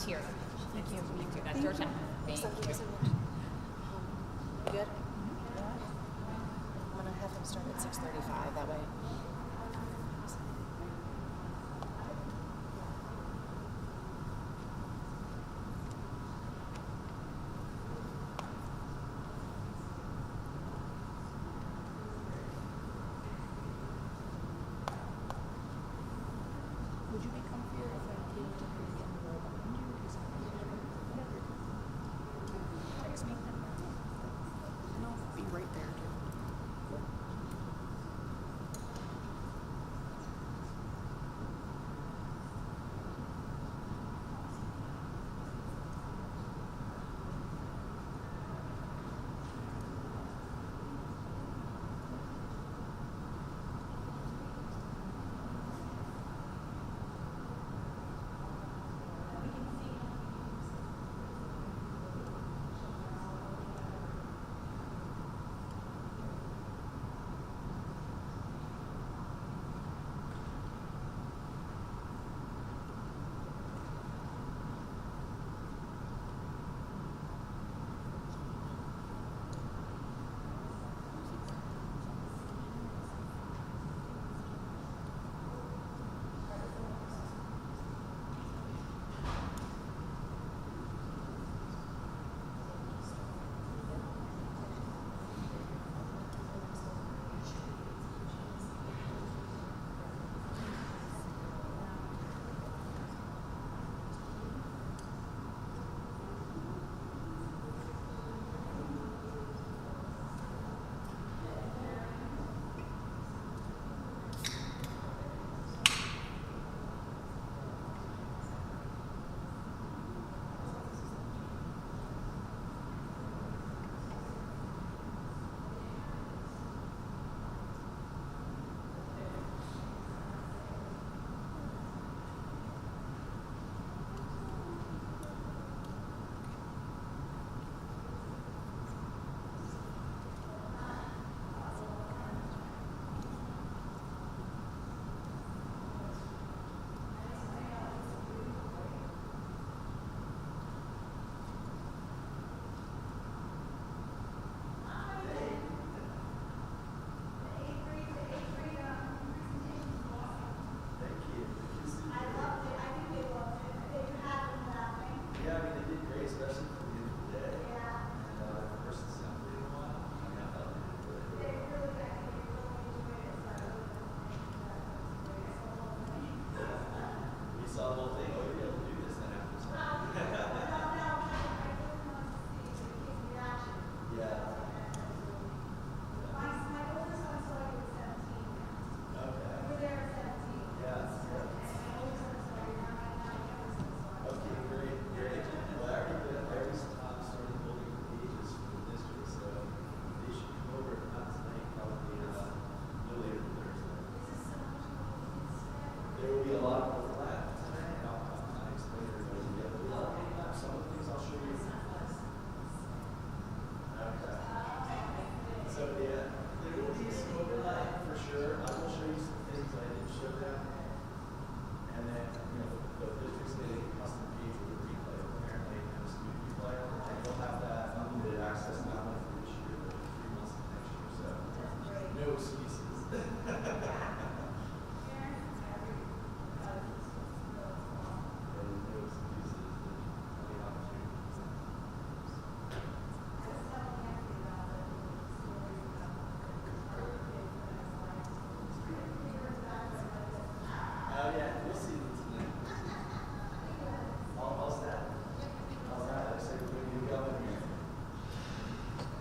here. Thank you. You too. That's your time. Thank Thank you. you so much. Good? I'm gonna have him start at 6:35, that way. Would you be comfier if I came to her again and roll behind you? Because I'm whatever. Text me. And I'll be right there too.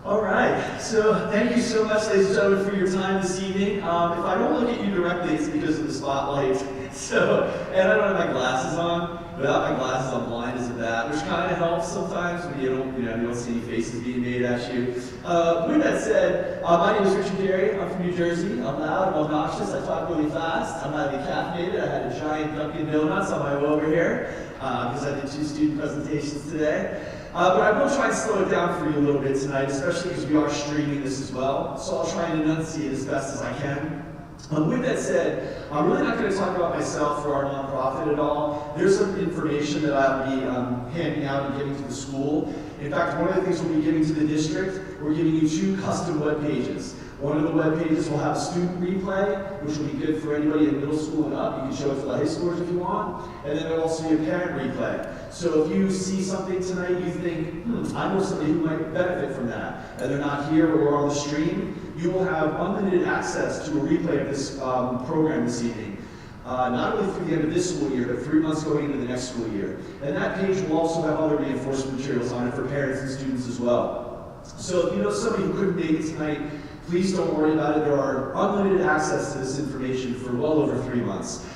All right, so thank you so much, ladies and gentlemen, for your time this evening. If I don't look at you directly, it's because of the spotlight. So, and I don't have my glasses on. Without my glasses, I'm blind as a bat, which kind of helps sometimes when you don't see any faces being made at you. With that said, my name is Richard Gary. I'm from New Jersey. I'm loud, I'm obnoxious, I talk really fast. I'm highly caffeinated. I had a giant Dunkin' Donuts on my way over here because I did 2 student presentations today. But I will try and slow it down for you a little bit tonight, especially because we are streaming this as well. So I'll try and enunciate as best as I can. With that said, I'm really not going to talk about myself or our nonprofit at all. There's some information that I'll be handing out and giving to the school. In fact, one of the things we'll be giving to the district, we're giving you 2 custom web pages. One of the web pages will have a student replay, which will be good for anybody in middle school and up. You can show it to the high schoolers if you want. And then there'll also be a parent replay. So if you see something tonight, you think, I know somebody who might benefit from that, and they're not here or on the stream, you will have unlimited access to a replay of this program this evening. Not only through the end of this school year, but 3 months going into the next school year. And that page will also have other reinforcement materials on it for parents and students as well. So if you know somebody who couldn't make it tonight, please don't worry about it. There are unlimited access to this information for well over 3 months.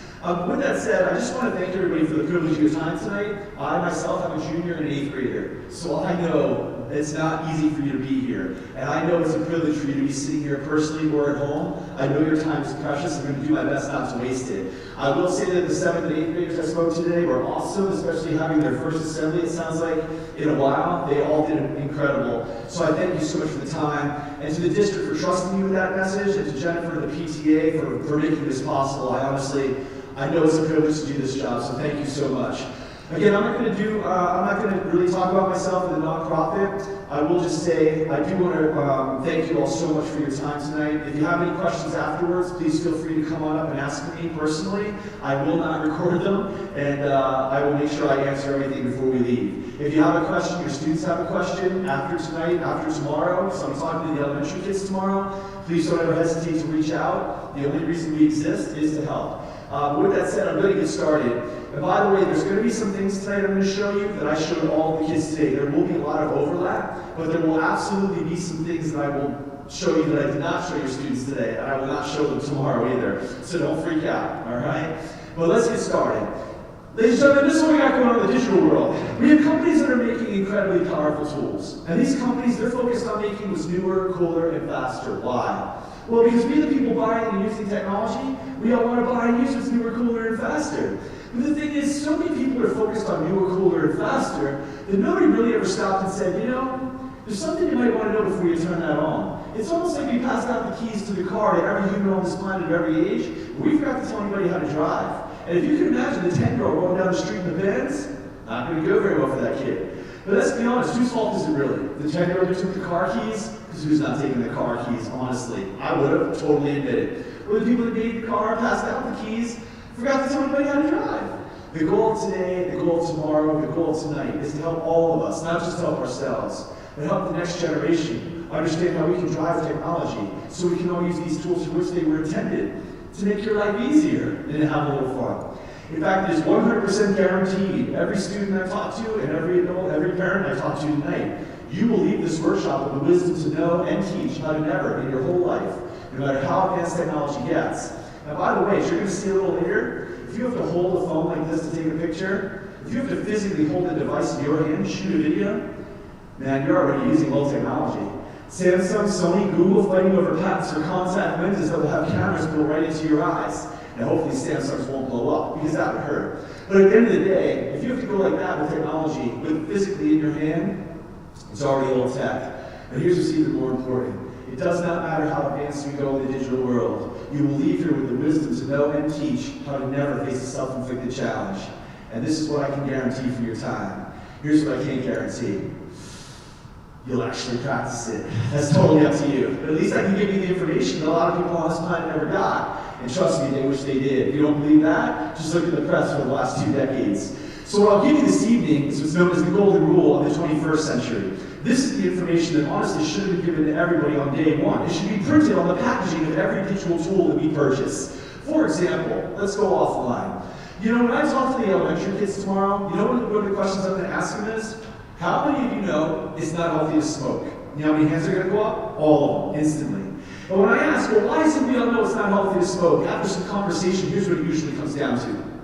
With that said, I just want to thank everybody for the privilege of your time tonight. I myself am a junior and an 8th grader, so I know it's not easy for you to be here. And I know it's a privilege for you to be sitting here personally or at home. I know your time is precious. I'm going to do my best not to waste it. I will say that the 7th and 8th graders I spoke to today were awesome, especially having their first assembly, it sounds like, in a while. They all did incredible. So I thank you so much for the time. And to the district for trusting me with that message, and to Jennifer and the PTA for making this possible. I know it's a privilege to do this job, so thank you so much. Again, I'm not going to really talk about myself and the nonprofit. I will just say I do want to thank you all so much for your time tonight. If you have any questions afterwards, please feel free to come on up and ask me personally. I will not record them, and I will make sure I answer everything before we leave. If you have a question, your students have a question after tonight, after tomorrow, so I'm talking to the elementary kids tomorrow, please don't ever hesitate to reach out. The only reason we exist is to help. With that said, I'm going to get started. And by the way, there's going to be some things tonight I'm going to show you that I showed all the kids today. There will be a lot of overlap, but there will absolutely be some things that I will show you that I did not show your students today, and I will not show them tomorrow either. So don't freak out, all right? But let's get started. Ladies and gentlemen, this is what we got going on in the digital world. We have companies that are making incredibly powerful tools. And these companies, they're focused on making what's newer, cooler, and faster. Why? Well, because we the people buying and using technology, we all want to buy and use what's newer, cooler, and faster. But the thing is, so many people are focused on newer, cooler, and faster that nobody really ever stopped and said, you know, there's something you might want to know before you turn that on. It's almost like we passed out the keys to the car to every human on this planet at every age, but we forgot to tell anybody how to drive. And if you can imagine the 10-year-old rolling down the street in the Benz, not going to go very well for that kid. But let's be honest, whose fault is it really? The 10-year-old who took the car keys? Because who's not taking the car keys, honestly? I would have totally admitted. Or the people that made the car, passed out the keys, forgot to tell anybody how to drive. The goal of today, the goal of tomorrow, the goal of tonight is to help all of us, not just help ourselves, but help the next generation understand how we can drive technology so we can all use these tools for which they were intended, to make your life easier and to have a little fun. In fact, it is 100% guaranteed. Every student I talk to and every adult, every parent I talk to tonight, you will leave this workshop with the wisdom to know and teach how to never in your whole life, no matter how advanced technology gets. Now, by the way, as you're going to see a little later, if you have to hold a phone like this to take a picture, if you have to physically hold the device in your hand to shoot a video, man, you're already using old technology. Samsung, Sony, Google fighting over patents for contact lenses that will have cameras built right into your eyes. And hopefully Samsungs won't blow up, because that would hurt. But at the end of the day, if you have to go like that with technology, with physically in your hand, it's already old tech. And here's what's even more important. It does not matter how advanced we go in the digital world. You will leave here with the wisdom to know and teach how to never face a self-inflicted challenge. And this is what I can guarantee for your time. Here's what I can't guarantee. You'll actually practice it. That's totally up to you. But at least I can give you the information that a lot of people on this planet never got. And trust me, they wish they did. If you don't believe that, just look at the press for the last 2 decades. So what I'll give you this evening is what's known as the golden rule of the 21st century. This is the information that honestly should have been given to everybody on day one. It should be printed on the packaging of every digital tool that we purchase. For example, let's go offline. You know, when I talk to the elementary kids tomorrow, you know one of the questions I'm going to ask them is, how many of you know it's not healthy to smoke? You know how many hands are going to go up? All of them, instantly. But when I ask, well, why is it we all know it's not healthy to smoke? After some conversation, here's what it usually comes down to.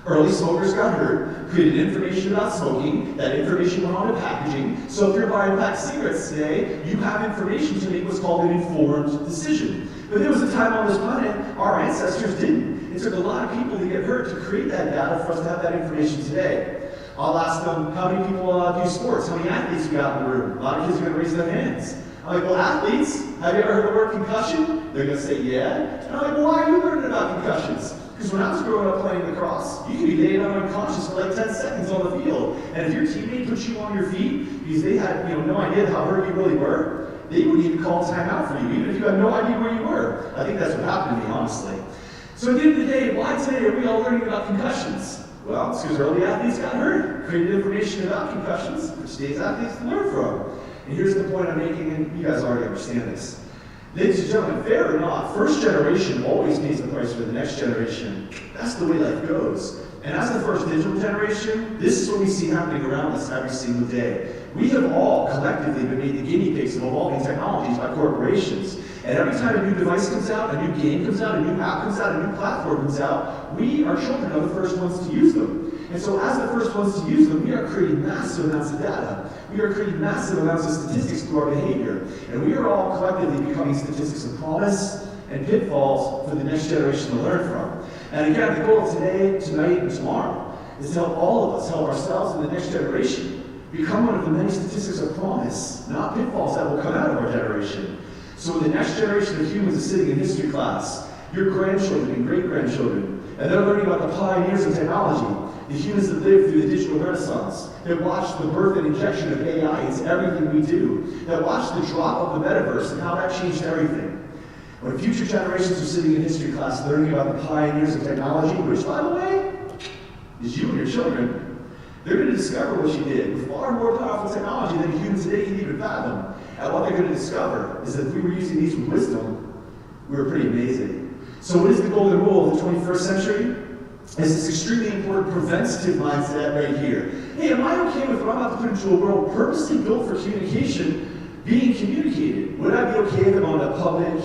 Early smokers got hurt, created information about smoking, that information went on to packaging, so if you're buying packed cigarettes today, you have information to make what's called an informed decision. But there was a time on this planet, our ancestors didn't. It took a lot of people to get hurt to create that data for us to have that information today. I'll ask them, how many people do sports? How many athletes we got in the room? A lot of kids are going to raise their hands. I'm like, well, athletes, have you ever heard the word concussion? They're going to say, yeah. And I'm like, well, why are you learning about concussions? Because when I was growing up playing lacrosse, you could be laid out unconscious for like 10 seconds on the field. And if your teammate puts you on your feet because they had no idea how hurt you really were, they wouldn't even call a timeout for you, even if you had no idea where you were. I think that's what happened to me, honestly. So at the end of the day, why today are we all learning about concussions? Well, it's because early athletes got hurt, created information about concussions, which today's athletes can learn from. And here's the point I'm making, and you guys already understand this. Ladies and gentlemen, fair or not, first generation always pays the price for the next generation. That's the way life goes. And as the first digital generation, this is what we see happening around us every single day. We have all collectively been made the guinea pigs of evolving technologies by corporations. And every time a new device comes out, a new game comes out, a new app comes out, a new platform comes out, we, our children, are the first ones to use them. And so as the first ones to use them, we are creating massive amounts of data. We are creating massive amounts of statistics through our behavior. And we are all collectively becoming statistics of promise and pitfalls for the next generation to learn from. And again, the goal of today, tonight, and tomorrow is to help all of us, help ourselves and the next generation become one of the many statistics of promise, not pitfalls that will come out of our generation. So when the next generation of humans is sitting in history class, your grandchildren and great-grandchildren, and they're learning about the pioneers of technology, the humans that lived through the digital renaissance, that watched the birth and injection of AI into everything we do, that watched the drop of the metaverse and how that changed everything. When future generations are sitting in history class learning about the pioneers of technology, which, by the way, is you and your children, they're going to discover what you did with far more powerful technology than humans today can even fathom. And what they're going to discover is that if we were using these with wisdom, we were pretty amazing. So what is the golden rule of the 21st century? It's this extremely important preventative mindset right here. Hey, am I okay with what I'm about to put into a world purposely built for communication being communicated? Would I be okay if I'm on a public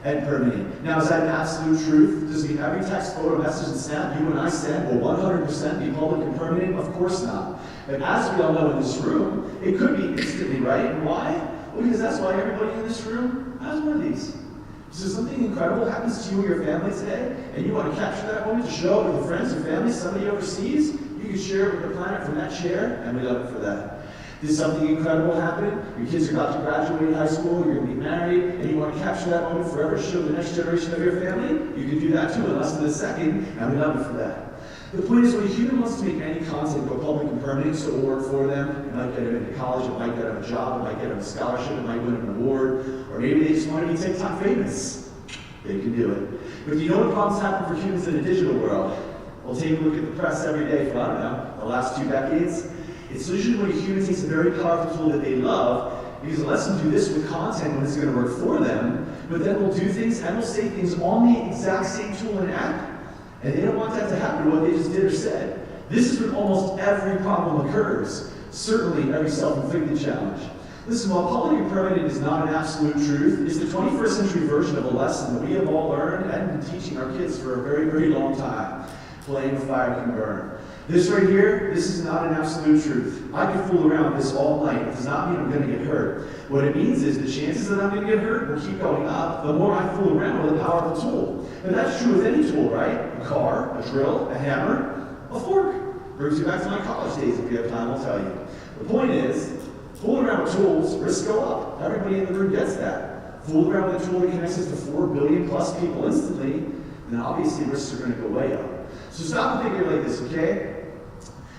and permitting? Now, is that an absolute truth? Does every text, photo, message, and snap you and I send will 100% be public and permitting? Of course not. But as we all know in this room, it could be instantly, right? And why? Well, because that's why everybody in this room has one of these. So something incredible happens to you or your family today, and you want to capture that moment to show it with friends or family, somebody overseas, you can share it with the planet from that chair, and we love it for that. Did something incredible happen? Your kids are about to graduate high school, you're going to be married, and you want to capture that moment forever to show the next generation of your family? You can do that too in less than a second, and we love it for that. The point is, when a human wants to make any content go public and permanent, so it will work for them, it might get them into college, it might get them a job, it might get them a scholarship, it might win them an award, or maybe they just want to be TikTok famous. They can do it. But do you know what problems happen for humans in the digital world? Well, take a look at the press every day for, I don't know, the last 2 decades. It's usually when a human takes a very powerful tool that they love, because it lets them do this with content when it's going to work for them, but then we'll do things and we'll say things on the exact same tool and app, and they don't want that to happen to what they just did or said. This is when almost every problem occurs, certainly every self-inflicted challenge. Listen, while public and permanent is not an absolute truth, it's the 21st century version of a lesson that we have all learned and been teaching our kids for a very, very long time. Playing with fire can burn. This right here, this is not an absolute truth. I could fool around with this all night. It does not mean I'm going to get hurt. What it means is the chances that I'm going to get hurt will keep going up the more I fool around with a powerful tool. And that's true with any tool, right? A car, a drill, a hammer, a fork. Brings you back to my college days. If you have time, I'll tell you. The point is, fooling around with tools, risks go up. Everybody in the room gets that. Fooling around with a tool that connects us to 4 billion plus people instantly, then obviously risks are going to go way up. So stop and think of it like this, okay?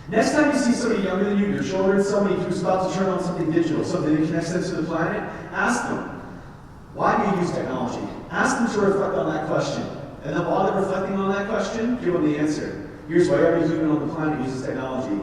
Next time you see somebody younger than you, your children, somebody who's about to turn on something digital, something that connects them to the planet, ask them, why do you use technology? Ask them to reflect on that question. And then while they're reflecting on that question, give them the answer. Here's why every human on the planet uses technology.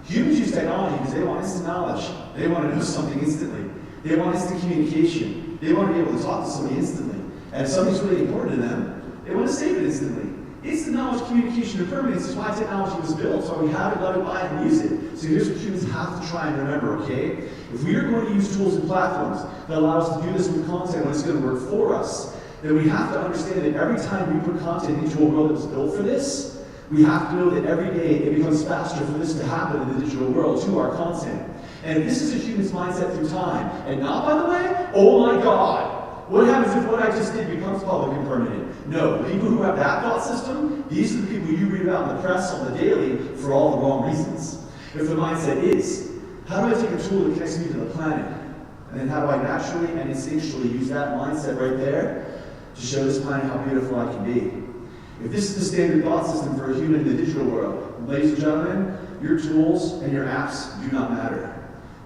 Humans use technology because they want instant knowledge. They want to know something instantly. They want instant communication. They want to be able to talk to somebody instantly. And if something's really important to them, they want to save it instantly. Instant knowledge, communication, and permanence is why technology was built, so we have it, love it, buy it, and use it. So here's what humans have to try and remember, okay? If we are going to use tools and platforms that allow us to do this with content when it's going to work for us, then we have to understand that every time we put content into a world that was built for this, we have to know that every day it becomes faster for this to happen in the digital world to our content. And if this is a human's mindset through time, and not, by the way, oh my God, what happens if what I just did becomes public and permanent? No, the people who have that thought system, these are the people you read about in the press on the daily for all the wrong reasons. If the mindset is, how do I take a tool that connects me to the planet And then how do I naturally and instinctually use that mindset right there to show this planet how beautiful I can be? If this is the standard thought system for a human in the digital world, ladies and gentlemen, your tools and your apps do not matter.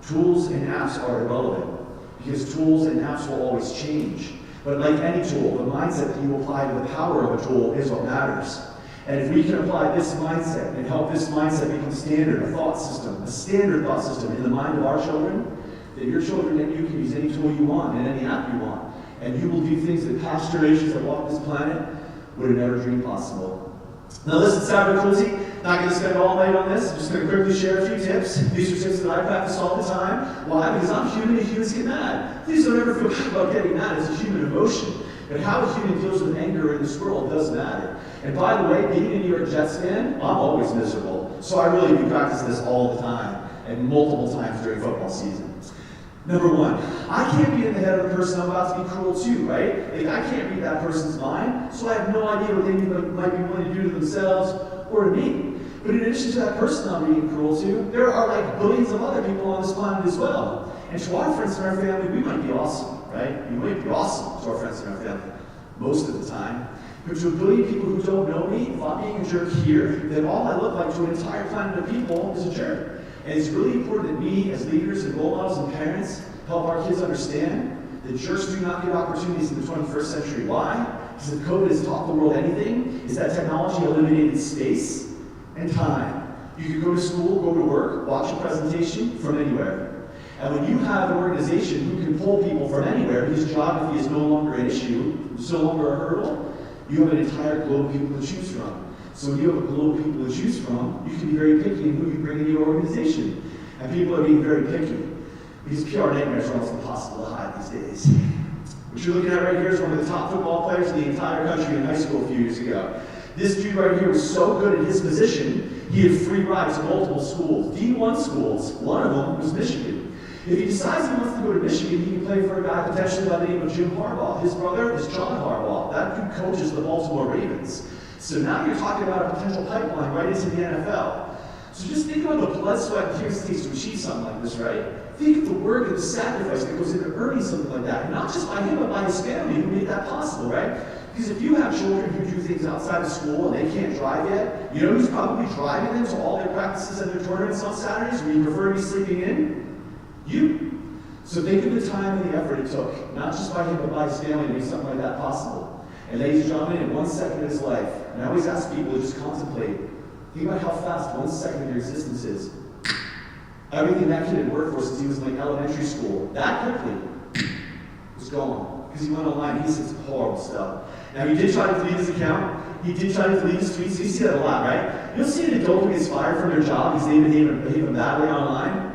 Tools and apps are irrelevant because tools and apps will always change. But like any tool, the mindset that you apply to the power of a tool is what matters. And if we can apply this mindset and help this mindset become standard, a standard thought system in the mind of our children, then your children and you can use any tool you want and any app you want. And you will do things that past generations that walked this planet would have never dreamed possible. Now listen, cyber cruelty, not going to spend all night on this. I'm just going to quickly share a few tips. These are tips that I practice all the time. Why? Because I'm human and humans get mad. Please don't ever feel bad about getting mad. It's a human emotion. But how a human deals with anger in this world does matter. And by the way, being a New York Jets fan, I'm always miserable. So I really do practice this all the time and multiple times during football season. Number one, I can't be in the head of the person I'm about to be cruel to, right? Like, I can't read that person's mind, so I have no idea what they might be willing to do to themselves or to me. But in addition to that person I'm being cruel to, there are like billions of other people on this planet as well. And to our friends and our family, we might be awesome, right? We might be awesome to our friends and our family most of the time. But to a billion people who don't know me, if I'm being a jerk here, then all I look like to an entire planet of people is a jerk. And it's really important that we, as leaders and role models and parents, help our kids understand that jerks do not get opportunities in the 21st century. Why? Because if COVID has taught the world anything, is that technology eliminated space and time. You can go to school, go to work, watch a presentation from anywhere. And when you have an organization who can pull people from anywhere, because geography is no longer an issue, it's no longer a hurdle, you have an entire globe of people to choose from. So when you have a globe of people to choose from, you can be very picky in who you bring into your organization. And people are being very picky. Because PR nightmares are almost impossible to hide these days. What you're looking at right here is one of the top football players in the entire country in high school a few years ago. This dude right here was so good at his position, he had free rides to multiple schools. D1 schools, one of them was Michigan. If he decides he wants to go to Michigan, he can play for a guy potentially by the name of Jim Harbaugh. His brother is John Harbaugh. That dude coaches the Baltimore Ravens. So now you're talking about a potential pipeline right into the NFL. So just think about the blood, sweat, and tears it takes to achieve something like this, right? Think of the work and the sacrifice that goes into earning something like that. And not just by him, but by his family who made that possible, right? Because if you have children who do things outside of school and they can't drive yet, you know who's probably driving them to all their practices and their tournaments on Saturdays where you prefer to be sleeping in? You. So think of the time and the effort it took, not just by him, but by his family to make something like that possible. And ladies and gentlemen, in 1 second of his life, and I always ask people to just contemplate, think about how fast 1 second of your existence is. Everything that kid had worked for since he was in like elementary school, that quickly, was gone. Because he went online and he said some horrible stuff. Now, he did try to delete his account. He did try to delete his tweets. You see that a lot, right? You'll see an adult who gets fired from their job because they behave badly online.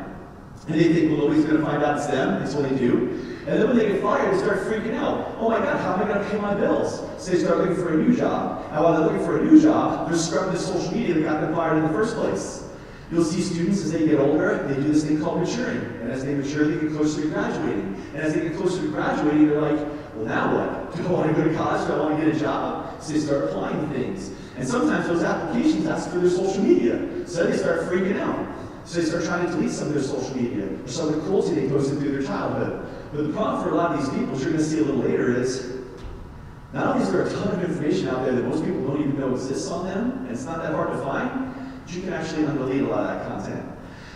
And they think, well, nobody's going to find out it's them until they do. And then when they get fired, they start freaking out. Oh my God, how am I going to pay my bills? So they start looking for a new job. And while they're looking for a new job, they're scrubbing the social media that got them fired in the first place. You'll see students as they get older, they do this thing called maturing. And as they mature, they get closer to graduating. And as they get closer to graduating, they're like, well, now what? Do I want to go to college? Do I want to get a job? So they start applying to things. And sometimes those applications ask for their social media. So they start freaking out. So they start trying to delete some of their social media or some of the cruelty they posted through their childhood. But the problem for a lot of these people, as you're going to see a little later, is not only is there a ton of information out there that most people don't even know exists on them, and it's not that hard to find, but you can actually undelete a lot of that content.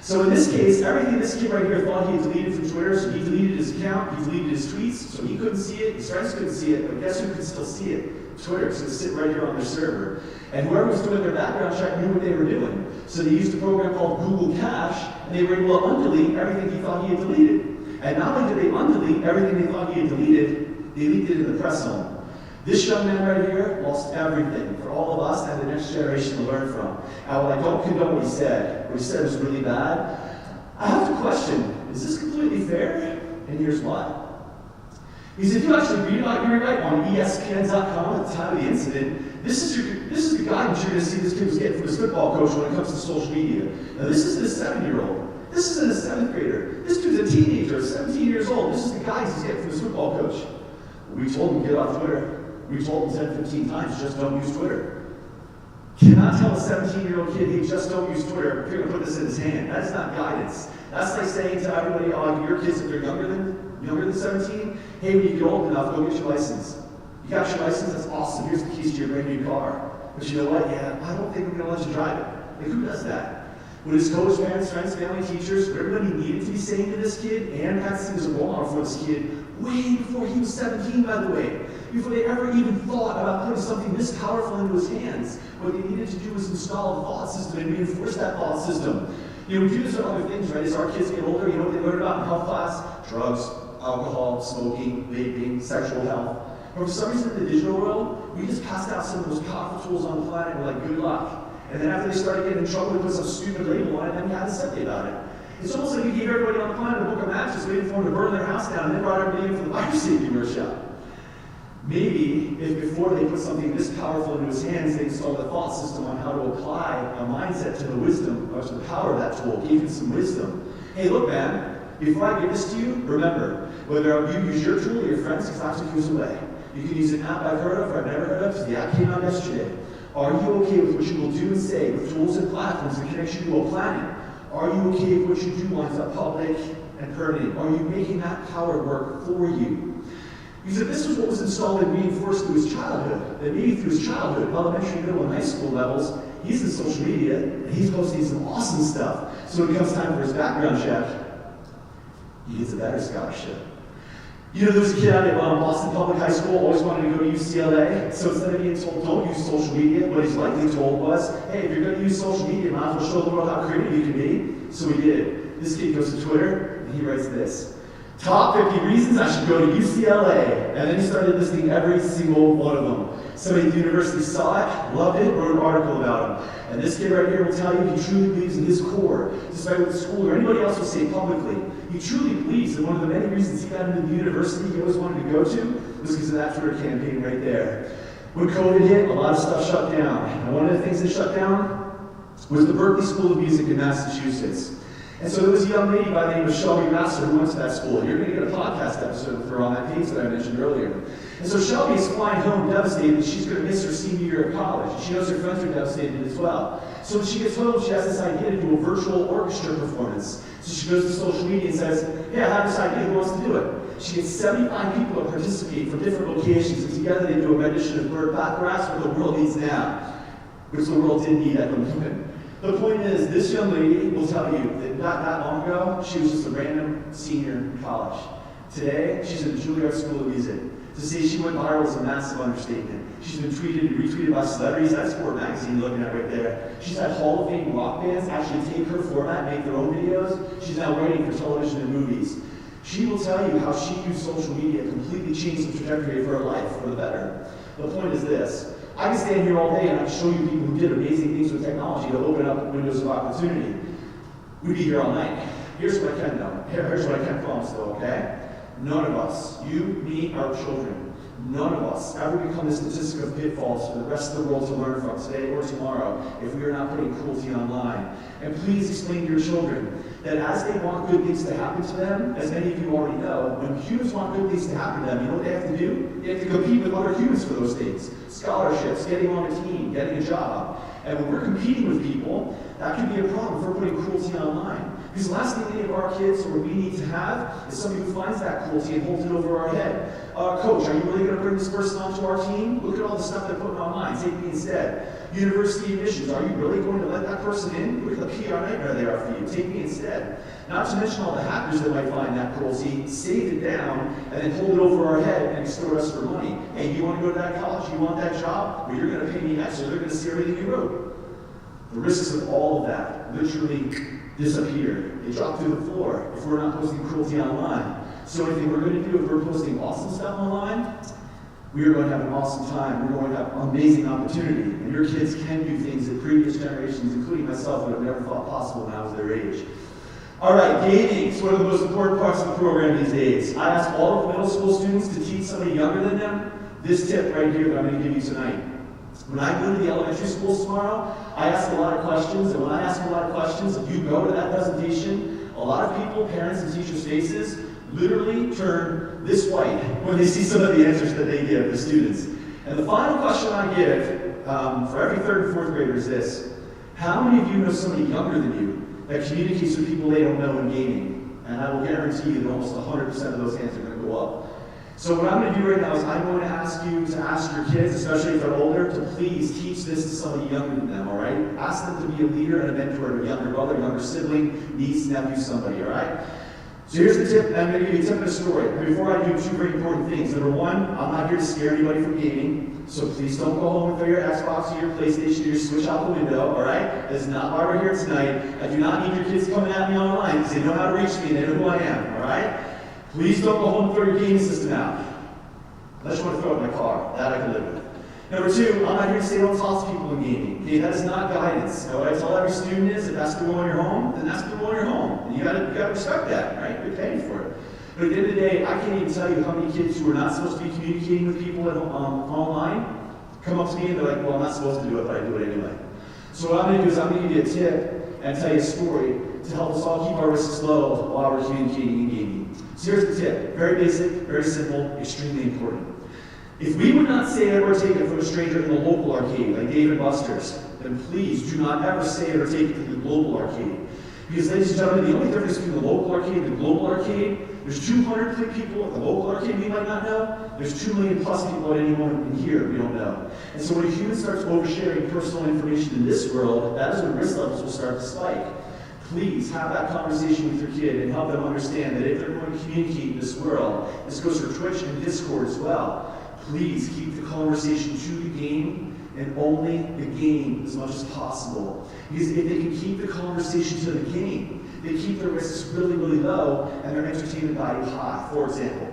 So in this case, everything this kid right here thought he had deleted from Twitter, so he deleted his account, he deleted his tweets, so he couldn't see it, his friends couldn't see it, but guess who could still see it? Twitter, because it's sitting right here on their server. And whoever was doing their background check knew what they were doing. So they used a program called Google Cache, and they were able to undelete everything he thought he had deleted. And not only did they undelete everything they thought he had deleted, they leaked it in the press zone. This young man right here lost everything for all of us and the next generation to learn from. And while I don't condone what he said was really bad, I have to question, is this completely fair? And here's why. Because if you actually read about your right on ESPN.com at the time of the incident, this is the guidance you're going to see this kid was getting from his football coach when it comes to social media. Now this isn't a 7-year-old. This isn't a 7th grader. This dude's a teenager, 17 years old. This is the guidance he's getting from his football coach. We told him to get off Twitter. We told him 10, 15 times, just don't use Twitter. Cannot tell a 17-year-old kid, hey, just don't use Twitter. You're going to put this in his hand. That's not guidance. That's like saying to everybody, oh, your kids, if they're younger than younger than 17, hey, when you get old enough, go get your license. You got your license, that's awesome. Here's the keys to your brand new car. But you know what? Yeah, I don't think I'm going to let you drive it. Like, who does that? When his coach, parents, friends, family, teachers, what everybody needed to be saying to this kid, and had to see as a role model for this kid, way before he was 17, by the way, before they ever even thought about putting something this powerful into his hands, what they needed to do was install a thought system and reinforce that thought system. You know, we do this with other things, right? As our kids get older, you know what they learn about in health class? Drugs, alcohol, smoking, vaping, sexual health. But for some reason in the digital world, we just passed out some of the most powerful tools on the planet and we're like, good luck. And then after they started getting in trouble, we put some stupid label on it, and then we had to say about it. It's almost like you gave everybody on the planet a book of matches waiting for them to burn their house down, and then brought everybody in for the fire safety workshop. Maybe if before they put something this powerful into his hands, they installed a thought system on how to apply a mindset to the wisdom, or to the power of that tool, gave him some wisdom. Hey, look, man, before I give this to you, remember, whether you use your tool or your friends, it's not 2 years away. You can use an app I've heard of or I've never heard of, because the app came out yesterday. Are you okay with what you will do and say with tools and platforms that connect you to a planet? Are you okay with what you do lines up public and permanent? Are you making that power work for you? Because if this was what was installed and reinforced through his childhood, then maybe through his childhood, elementary, middle, and high school levels, he's in social media and he's posting some awesome stuff. So when it comes time for his background check, he gets a better scholarship. You know, there was a kid out at Boston Public High School, always wanted to go to UCLA. So instead of being told, don't use social media, what he's likely told was, hey, if you're going to use social media, might as well show the world how creative you can be. So he did. This kid goes to Twitter, and he writes this. Top 50 reasons I should go to UCLA. And then he started listing every single one of them. Somebody at the university saw it, loved it, wrote an article about him. And this kid right here will tell you he truly believes in his core, despite what the school or anybody else will say publicly. He truly believes that one of the many reasons he got into the university he always wanted to go to was because of that Twitter campaign right there. When COVID hit, a lot of stuff shut down. And one of the things that shut down was the Berklee School of Music in Massachusetts. And so there was a young lady by the name of Shelby Master who went to that school. You're going to get a podcast episode with her on that page that I mentioned earlier. And so Shelby is flying home devastated that she's going to miss her senior year of college. And she knows her friends are devastated as well. So when she gets home, she has this idea to do a virtual orchestra performance. So she goes to social media and says, hey, I have this idea, who wants to do it? She gets 75 people to participate from different locations, and together they do a rendition of Bird Backgrass, what the world needs now, which the world didn't need at the moment. The point is, this young lady will tell you that not that long ago, she was just a random senior in college. Today, she's in the Juilliard School of Music. To say she went viral is a massive understatement. She's been tweeted and retweeted by celebrities. That's Sport Magazine looking at right there. She's had Hall of Fame rock bands actually take her format and make their own videos. She's now writing for television and movies. She will tell you how she used social media to completely change the trajectory of her life for the better. The point is this. I can stand here all day and I can show you people who did amazing things with technology to open up windows of opportunity. We'd be here all night. Here's what I can know. Here's what I can promise though, okay? None of us, you, me, our children, none of us ever become the statistic of pitfalls for the rest of the world to learn from today or tomorrow if we are not putting cruelty online. And please explain to your children that as they want good things to happen to them, as many of you already know, when humans want good things to happen to them, you know what they have to do? They have to compete with other humans for those things. Scholarships, getting on a team, getting a job. And when we're competing with people, that can be a problem if we're putting cruelty online. Because the last thing any of our kids or we need to have is somebody who finds that cruelty and holds it over our head. Coach, are you really going to bring this person onto our team? Look at all the stuff they're putting online. Take me instead. University admissions, are you really going to let that person in? Look at the PR nightmare they are for you. Take me instead. Not to mention all the hackers that might find that cruelty, save it down, and then hold it over our head and extort us for money. Hey, you want to go to that college? You want that job? Well, you're going to pay me X, or they're going to see everything you wrote. The risks of all of that literally disappear. They drop through the floor if we're not posting cruelty online. So anything we're going to do if we're posting awesome stuff online, we are going to have an awesome time. We're going to have amazing opportunity. And your kids can do things that previous generations, including myself, would have never thought possible when I was their age. All right, gaming is one of the most important parts of the program these days. I ask all of the middle school students to teach somebody younger than them this tip right here that I'm going to give you tonight. When I go to the elementary schools tomorrow, I ask a lot of questions, and when I ask a lot of questions, if you go to that presentation, a lot of people, parents and teachers' faces, literally turn this white when they see some of the answers that they give the students. And the final question I give for every third and fourth grader is this. How many of you know somebody younger than you that communicates with people they don't know in gaming? And I will guarantee you that almost 100% of those hands are going to go up. So what I'm going to do right now is I'm going to ask you to ask your kids, especially if they're older, to please teach this to somebody younger than them, all right? Ask them to be a leader and a mentor to a younger brother, younger sibling, niece, nephew, somebody, all right? So here's the tip, I'm going to give you a tip and a story. And before I do, two very important things. Number one, I'm not here to scare anybody from gaming, so please don't go home and throw your Xbox or your PlayStation or your Switch out the window, all right? That's not why we're here tonight. I do not need your kids coming at me online because they know how to reach me and they know who I am, all right? Please don't go home and throw your gaming system out. Unless you want to throw it in my car. That I can live with. Number two, I'm not here to say don't talk to people in gaming. Okay, that is not guidance. Now, what I tell every student is, if that's the rule in your home, then that's the rule in your home. And you gotta respect that, right? You're paying for it. But at the end of the day, I can't even tell you how many kids who are not supposed to be communicating with people online come up to me and they're like, well, I'm not supposed to do it, but I do it anyway. So what I'm going to do is I'm going to give you a tip and tell you a story to help us all keep our risks low while we're communicating and gaming. So here's the tip. Very basic, very simple, extremely important. If we would not say it or take it from a stranger in the local arcade, like Dave & Buster's, then please do not ever say it or take it to the global arcade. Because, ladies and gentlemen, the only difference between the local arcade and the global arcade, there's 200 people at the local arcade we might not know. There's 2 million plus people at any moment in here we don't know. And so when a human starts oversharing personal information in this world, that is when risk levels will start to spike. Please have that conversation with your kid and help them understand that if they're going to communicate in this world, this goes for Twitch and Discord as well, please keep the conversation to the game and only the game as much as possible. Because if they can keep the conversation to the game, they keep their risks really, really low and their entertainment value high. For example,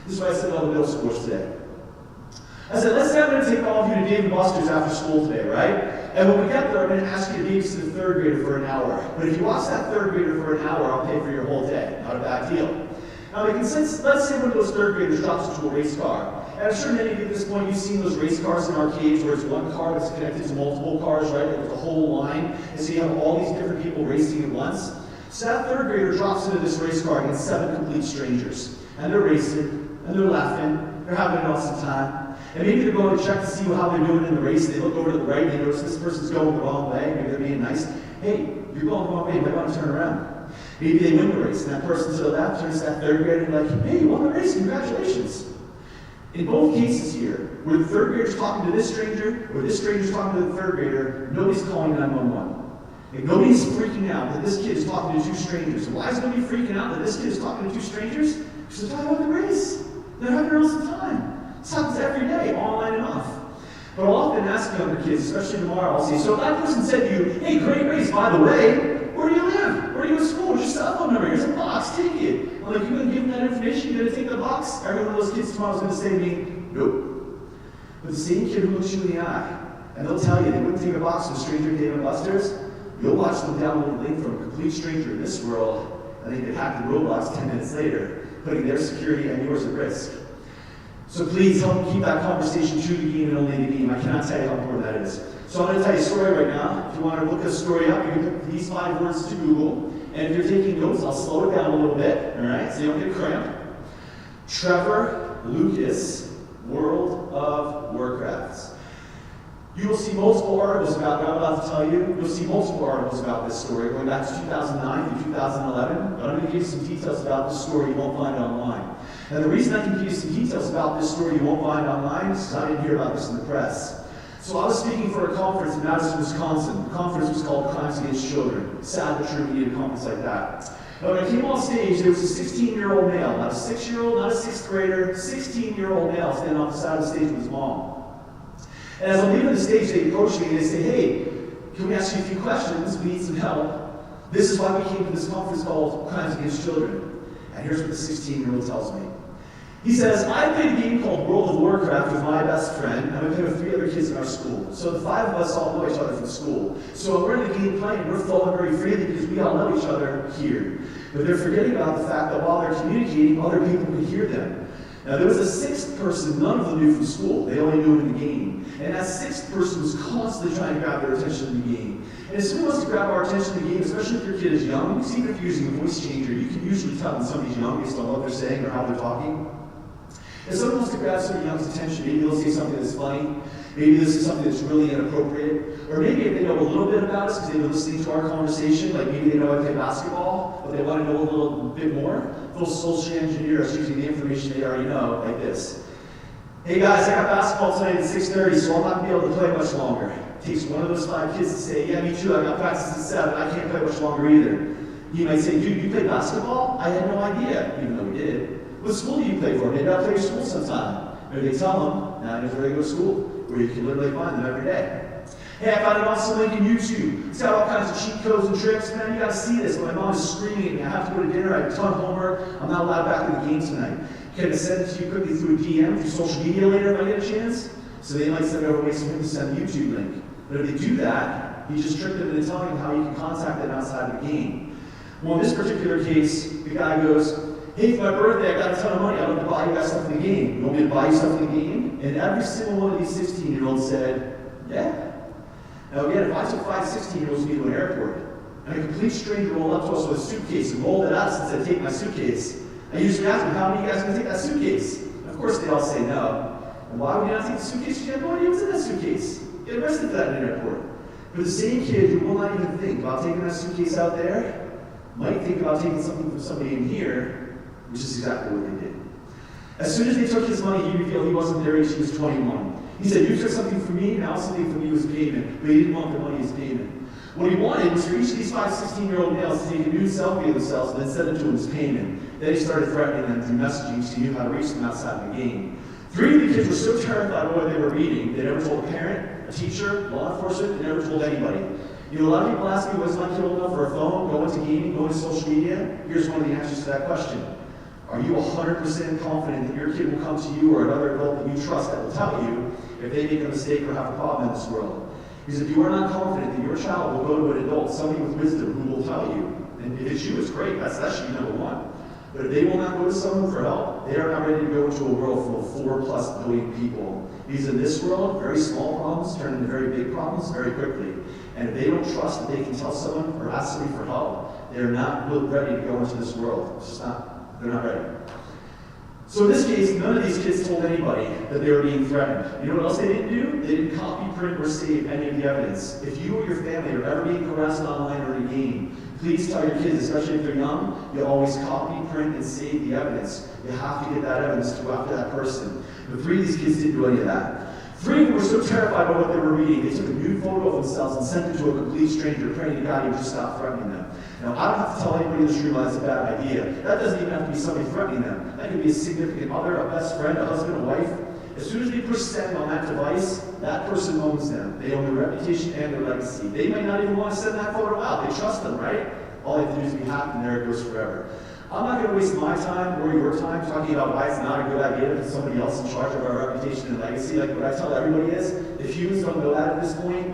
this is what I said to all the middle schoolers today. I said, let's say I'm going to take all of you to Dave & Buster's after school today, right? And when we get there, I'm going to ask you to babysit a third grader for an hour. But if you watch that third grader for an hour, I'll pay for your whole day. Not a bad deal. Now, let's say one of those third graders drops into a race car. And I'm sure many of you at this point, you've seen those race cars in arcades where it's one car that's connected to multiple cars, right? With the whole line. And so you have all these different people racing at once. So that third grader drops into this race car against 7 complete strangers. And they're racing, and they're laughing, they're having an awesome time. And maybe they're going to check to see how they're doing in the race. They look over to the right, and they notice this person's going the wrong way. Maybe they're being nice. Hey, you're going the wrong way, you might want to turn around. Maybe they win the race, and that person to the left turns to that third grader and like, hey, you won the race, congratulations. In both cases here, where the third grader's talking to this stranger, or this stranger's talking to the third grader, nobody's calling 911. Like, nobody's freaking out that this kid is talking to 2 strangers. And why is nobody freaking out that this kid is talking to 2 strangers? Because they're talking about the race. They're having an awesome time. This happens every day, online and off. But I'll often ask younger kids, especially tomorrow, I'll say, so if that person said to you, hey, great race, by the way, where do you live? Where do you go to school? What's your cell phone number? Here's a box, take it. I'm like, you gonna give them that information? You gonna take the box? Every one of those kids tomorrow is gonna say to me, nope. But the same kid who looks you in the eye, and they'll tell you they wouldn't take a box from a stranger at Dave & Buster's, you'll watch them download a link from a complete stranger in this world, and they get hacked in Roblox 10 minutes later, putting their security and yours at risk. So please help me keep that conversation to the game and only the game. I cannot tell you how important that is. So I'm going to tell you a story right now. If you want to look this story up, you can put these 5 words to Google. And if you're taking notes, I'll slow it down a little bit, all right, so you don't get cramped. Trevor Lucas, World of Warcraft. You will see multiple articles about what I'm about to tell you. You'll see multiple articles about this story going back to 2009 through 2011. But I'm going to give you some details about this story you won't find online. And the reason I can give you some details about this story you won't find online is because I didn't hear about this in the press. So I was speaking for a conference in Madison, Wisconsin. The conference was called Crimes Against Children. Sad but true, we need a conference like that. Now when I came off stage, there was a 16-year-old male, not a 6-year-old, not a 6th grader, 16-year-old male standing off the side of the stage with his mom. And as I'm leaving the stage, they approach me and they say, hey, can we ask you a few questions? We need some help. This is why we came to this conference called Crimes Against Children. And here's what the 16-year-old tells me. He says, I played a game called World of Warcraft with my best friend, and I played with 3 other kids in our school. So the 5 of us all know each other from school. So when we're in the game playing, we're flowing very freely because we all know each other here. But they're forgetting about the fact that while they're communicating, other people can hear them. Now there was a 6th person none of them knew from school. They only knew him in the game. And that 6th person was constantly trying to grab their attention in the game. And as soon as wants to grab our attention in the game, especially if your kid is young, because even if you're using a voice changer, you can usually tell when somebody's young based on what they're saying or how they're talking. If someone wants to grab somebody young's attention, maybe they'll say something that's funny, maybe this is something that's really inappropriate, or maybe if they know a little bit about us because they've been listening to our conversation, like maybe they know I play basketball, but they want to know a little bit more, they'll socially engineer us using the information they already know, like this. Hey guys, I got basketball tonight at 6:30, so I'm not going to be able to play much longer. It takes one of those 5 kids to say, yeah, me too, I got practice at 7, I can't play much longer either. He might say, dude, you play basketball? I had no idea, even though we did. What school do you play for? Maybe I'll play your school sometime. Maybe they tell them, now I know where they go to school, where you can literally find them every day. Hey, I found an awesome link in YouTube. It's got all kinds of cheat codes and tricks. Man, you gotta see this. My mom is screaming at me. I have to go to dinner. I have a ton of homework. I'm not allowed back to the game tonight. Can I send it to you quickly through a DM, through social media later if I get a chance? So they might send over ways for him to send the YouTube link. But if they do that, you just trick them into telling them how you can contact them outside of the game. Well, in this particular case, the guy goes, hey, for my birthday, I got a ton of money. I want to buy you guys stuff in the game. You want me to buy you stuff in the game? And every single one of these 16-year-olds said, yeah. Now again, if I took 5 16-year-olds to an airport, and a complete stranger rolled up to us with a suitcase and rolled it out and said, take my suitcase, I usually ask them, how many of you guys are going to take that suitcase? And of course, they all say no. And why would you not take the suitcase? You have no idea what's in that suitcase. Get arrested for that in an airport. But the same kid who will not even think about taking that suitcase out there might think about taking something from somebody in here, which is exactly what they did. As soon as they took his money, he revealed he wasn't their age, he was 21. He said, you took something from me, now something from you as payment, but he didn't want the money as payment. What he wanted was for each of these 5 16-year-old males to take a nude selfie of themselves and then send it to him as payment. Then he started threatening them through messaging so he knew how to reach them outside of the game. 3 of the kids were so terrified of what they were reading, they never told a parent, a teacher, law enforcement, they never told anybody. You know, a lot of people ask me, was my kid old enough for a phone, go into gaming, go into social media? Here's one of the answers to that question. Are you 100% confident that your kid will come to you or another adult that you trust that will tell you if they make a mistake or have a problem in this world? Because if you are not confident that your child will go to an adult, somebody with wisdom who will tell you, and if it's you, it's great, that should be number one. But if they will not go to someone for help, they are not ready to go into a world full of 4+ billion people. Because in this world, very small problems turn into very big problems very quickly. And if they don't trust that they can tell someone or ask somebody for help, they're not ready to go into this world. It's just not, they're not ready. So in this case, none of these kids told anybody that they were being threatened. You know what else they didn't do? They didn't copy, print, or save any of the evidence. If you or your family are ever being harassed online or in a game, please tell your kids, especially if they're young, you always copy, print, and save the evidence. You have to get that evidence to go after that person. But 3 of these kids didn't do any of that. 3 of them were so terrified by what they were reading, they took a nude photo of themselves and sent it to a complete stranger, praying to God he would just stop threatening them. Now, I don't have to tell anybody in this room that's a bad idea. That doesn't even have to be somebody threatening them. That could be a significant other, a best friend, a husband, a wife. As soon as they push send on that device, that person owns them. They own their reputation and their legacy. They might not even want to send that photo out. They trust them, right? All they have to do is be hacked and there it goes forever. I'm not going to waste my time or your time talking about why it's not a good idea to put somebody else in charge of our reputation and legacy. Like what I tell everybody is, if humans don't know that at this point,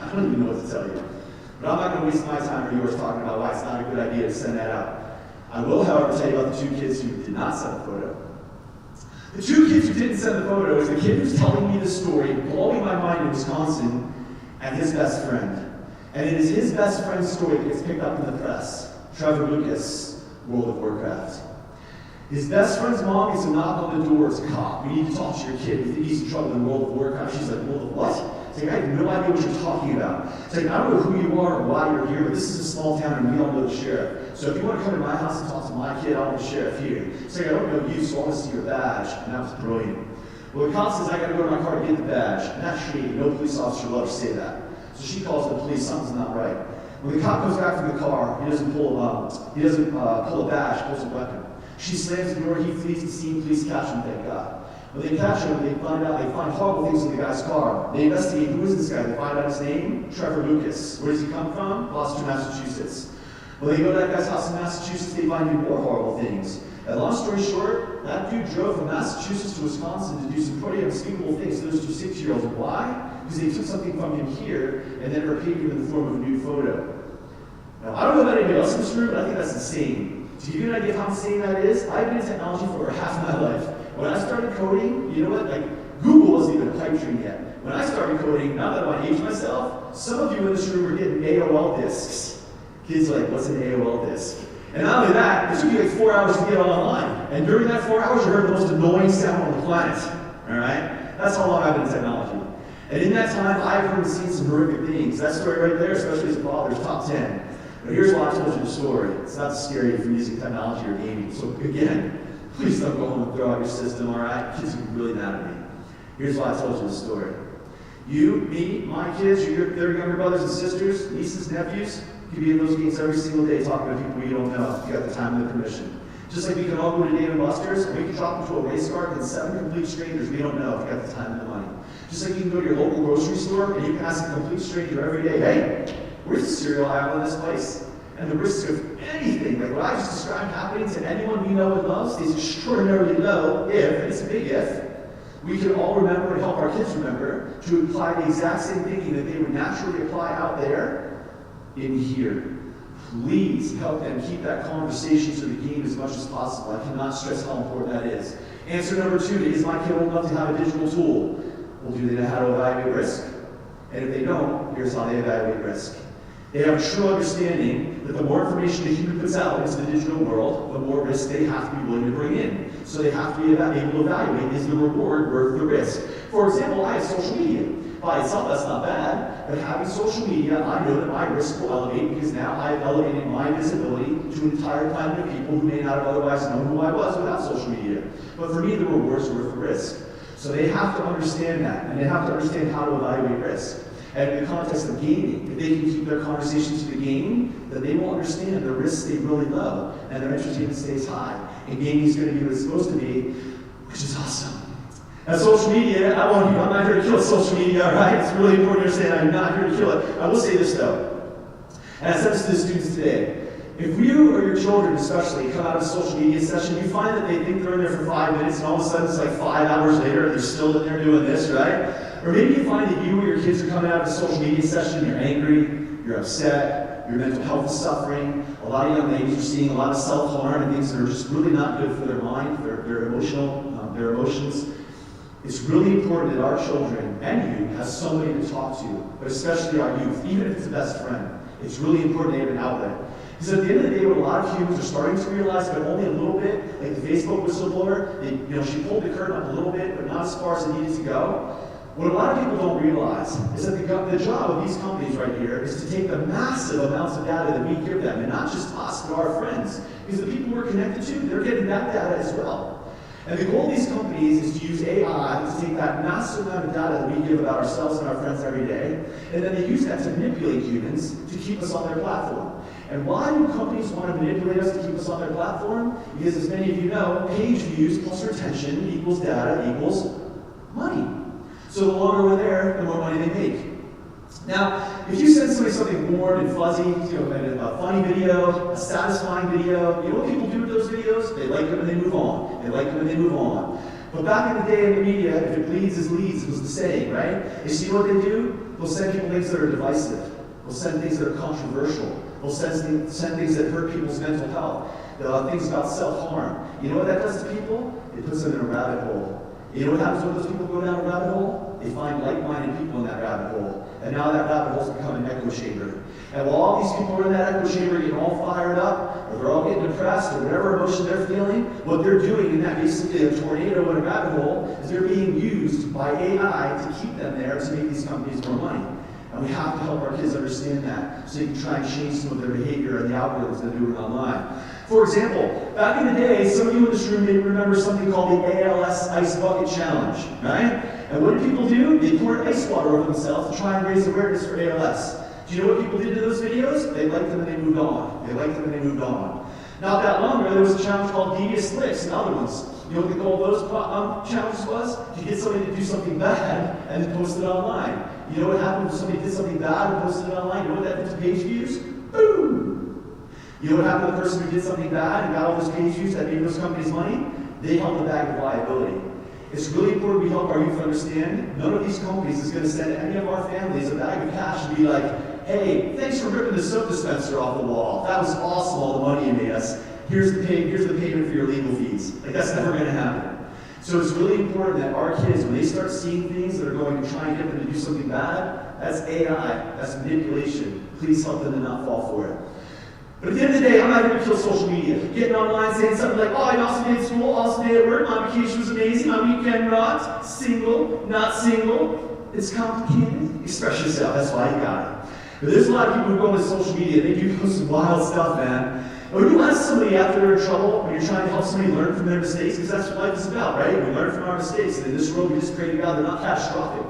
I don't even know what to tell you. But I'm not going to waste my time or yours talking about why it's not a good idea to send that out. I will, however, tell you about the 2 kids who did not send the photo. The 2 kids who didn't send the photo is the kid who's telling me the story, blowing my mind in Wisconsin, and his best friend. And it is his best friend's story that gets picked up in the press. Trevor Lucas, World of Warcraft. His best friend's mom gets a knock on the door. It's a cop. We need to talk to your kid. We think he's in trouble in World of Warcraft. She's like, World of what? It's like, I have no idea what you're talking about. It's like, I don't know who you are or why you're here, but this is a small town and we all know the sheriff. So if you want to come to my house and talk to my kid, I'll be the sheriff here. It's like, I don't know you, so I want to see your badge. And that was brilliant. Well, the cop says, I got to go to my car to get the badge. And that's shady. No police officer will ever say that. So she calls the police, something's not right. When the cop comes back from the car, he doesn't pull a badge, he pulls a weapon. She slams the door, he flees the scene, police catch him, thank God. When they catch him, they find horrible things in the guy's car. They investigate who is this guy, they find out his name, Trevor Lucas. Where does he come from? Gloucester, Massachusetts. When they go to that guy's house in Massachusetts, they find even more horrible things. And long story short, that dude drove from Massachusetts to Wisconsin to do some pretty unspeakable things to those 2 6-year-olds. Why? Because they took something from him here and then repaid him in the form of a nude photo. Now, I don't know about anybody else in this room, but I think that's insane. To give you an idea of how insane that is, I've been in technology for over half my life. When I started coding, you know what? Like, Google wasn't even a pipe dream yet. When I started coding, now that I want to age myself, some of you in this room are getting AOL discs. Kids are like, what's an AOL disc? And not only that, it took you like 4 hours to get online. And during that 4 hours, you heard the most annoying sound on the planet. All right? That's how long I've been in technology. And in that time, I've heard and seen some horrific things. That story right there, especially as a father, is top 10. But here's why I told you the story. It's not scary for using technology or gaming. So again, please don't go home and throw out your system, all right? Kids are really mad at me. Here's why I told you the story. You, me, my kids, their younger brothers and sisters, nieces, nephews, could be in those games every single day talking to people you don't know if you got the time and the permission. Just like we can all go to Dave & Buster's and we can drop into a race car and 7 complete strangers we don't know if you got the time and the money. Just like you can go to your local grocery store and you can ask a complete stranger every day, hey, where's the cereal aisle in this place? And the risk of anything, like what I just described happening to anyone we know and love, stays extraordinarily low if, and it's a big if, we can all remember and help our kids remember to apply the exact same thinking that they would naturally apply out there in here. Please help them keep that conversation to the game as much as possible. I cannot stress how important that is. Answer number 2, is my kid old enough to have a digital tool? Well, do they know how to evaluate risk? And if they don't, here's how they evaluate risk. They have a true understanding that the more information the human puts out into the digital world, the more risk they have to be willing to bring in. So they have to be able to evaluate, is the reward worth the risk? For example, I have social media. By itself, that's not bad, but having social media, I know that my risk will elevate because now I've elevated my visibility to an entire planet of people who may not have otherwise known who I was without social media. But for me, the reward's worth the risk. So they have to understand that, and they have to understand how to evaluate risk. And in the context of gaming, if they can keep their conversation to the game, then they will understand the risks stay really low, and their entertainment stays high. And gaming is going to be what it's supposed to be, which is awesome. Now, social media, I'm not here to kill social media, all right? It's really important to understand I'm not here to kill it. I will say this, though. And I said this to the students today. If you or your children especially come out of a social media session, you find that they think they're in there for 5 minutes, and all of a sudden it's like 5 hours later, and they're still in there doing this, right? Or maybe you find that you or your kids are coming out of a social media session, you're angry, you're upset, your mental health is suffering. A lot of young ladies are seeing a lot of self-harm and things that are just really not good for their mind, their emotions. It's really important that our children and you have somebody to talk to, but especially our youth, even if it's a best friend. It's really important they have an outlet. Because at the end of the day, what a lot of humans are starting to realize, but only a little bit, like the Facebook whistleblower, she pulled the curtain up a little bit, but not as far as it needed to go. What a lot of people don't realize is that the job of these companies right here is to take the massive amounts of data that we give them, and not just us, but our friends. Because the people we're connected to, they're getting that data as well. And the goal of these companies is to use AI to take that massive amount of data that we give about ourselves and our friends every day, and then they use that to manipulate humans to keep us on their platform. And why do companies want to manipulate us to keep us on their platform? Because as many of you know, page views plus retention equals data equals money. So the longer we're there, the more money they make. Now, if you send somebody something warm and fuzzy, a funny video, a satisfying video, you know what people do with those videos? They like them and they move on. They like them and they move on. But back in the day in the media, if it bleeds, it leads, was the saying, right? You see what they do? They'll send people things that are divisive. They'll send things that are controversial. They'll send things that hurt people's mental health. Things about self-harm. You know what that does to people? It puts them in a rabbit hole. You know what happens when those people go down a rabbit hole? They find like-minded people in that rabbit hole. And now that rabbit hole's become an echo chamber. And while all these people are in that echo chamber getting all fired up, or they're all getting depressed, or whatever emotion they're feeling, what they're doing in that basically a tornado in a rabbit hole is they're being used by AI to keep them there to make these companies more money. And we have to help our kids understand that so they can try and change some of their behavior and the algorithms they're doing online. For example, back in the day, some of you in this room may remember something called the ALS Ice Bucket Challenge, right? And what did people do? They poured ice water over themselves to try and raise awareness for ALS. Do you know what people did to those videos? They liked them and they moved on. They liked them and they moved on. Not that long ago, there was a challenge called Devious Licks and other ones. You know what the goal of those challenges was? To get somebody to do something bad and then post it online. You know what happened when somebody did something bad and posted it online? You know what that did to page views? Boom! You know what happened to the person who did something bad and got all those page views that made those companies money? They held the bag of liability. It's really important we help our youth understand none of these companies is going to send any of our families a bag of cash and be like, hey, thanks for ripping the soap dispenser off the wall. That was awesome, all the money you made us. Here's the payment for your legal fees. Like, that's never going to happen. So it's really important that our kids, when they start seeing things that are going to try and get them to do something bad, that's AI, that's manipulation. Please help them to not fall for it. But at the end of the day, I'm not here to kill social media. Getting online saying something like, oh, I had an awesome day at school, awesome day at work, my vacation was amazing, my weekend rocked, single, not single. It's complicated. Express yourself, that's why you got it. But there's a lot of people who go into social media and they do some wild stuff, man. And when you ask somebody after they're in trouble, when you're trying to help somebody learn from their mistakes, because that's what life is about, right? We learn from our mistakes. And in this world, we just pray to God they're not catastrophic.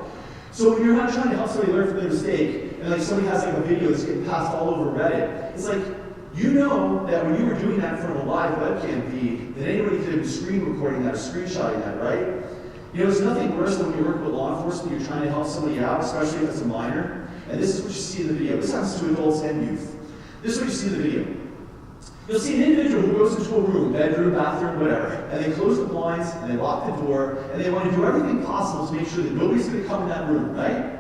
So when you're not trying to help somebody learn from their mistake, and like somebody has like a video that's getting passed all over Reddit, it's like, you know that when you were doing that in front of a live webcam feed, that anybody could have been screen recording that or screenshotting that, right? You know, there's nothing worse than when you work with law enforcement, you're trying to help somebody out, especially if it's a minor. And this is what you see in the video. This happens to adults and youth. This is what you see in the video. You'll see an individual who goes into a room, bedroom, bathroom, whatever, and they close the blinds, and they lock the door, and they want to do everything possible to make sure that nobody's going to come in that room, right?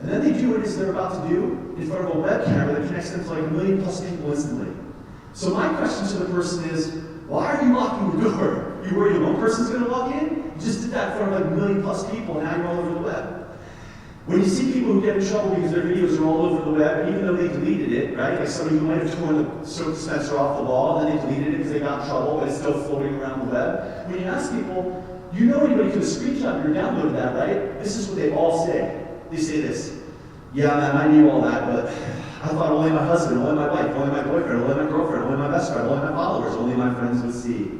And then they do what it is they're about to do in front of a web camera that connects them to like 1 million plus people instantly. So my question to the person is, why are you locking the door? You worried one person's going to walk in? You just did that in front of like 1 million plus people, and now you're all over the web. When you see people who get in trouble because their videos are all over the web, even though they deleted it, right? Like somebody who might have torn the soap dispenser off the wall, and then they deleted it because they got in trouble, but it's still floating around the web. When you ask people, you know anybody could have screenshot or downloaded that, right? This is what they all say. They say this, yeah, man, I knew all that, but I thought only my husband, only my wife, only my boyfriend, only my girlfriend, only my best friend, only my followers, only my friends would see.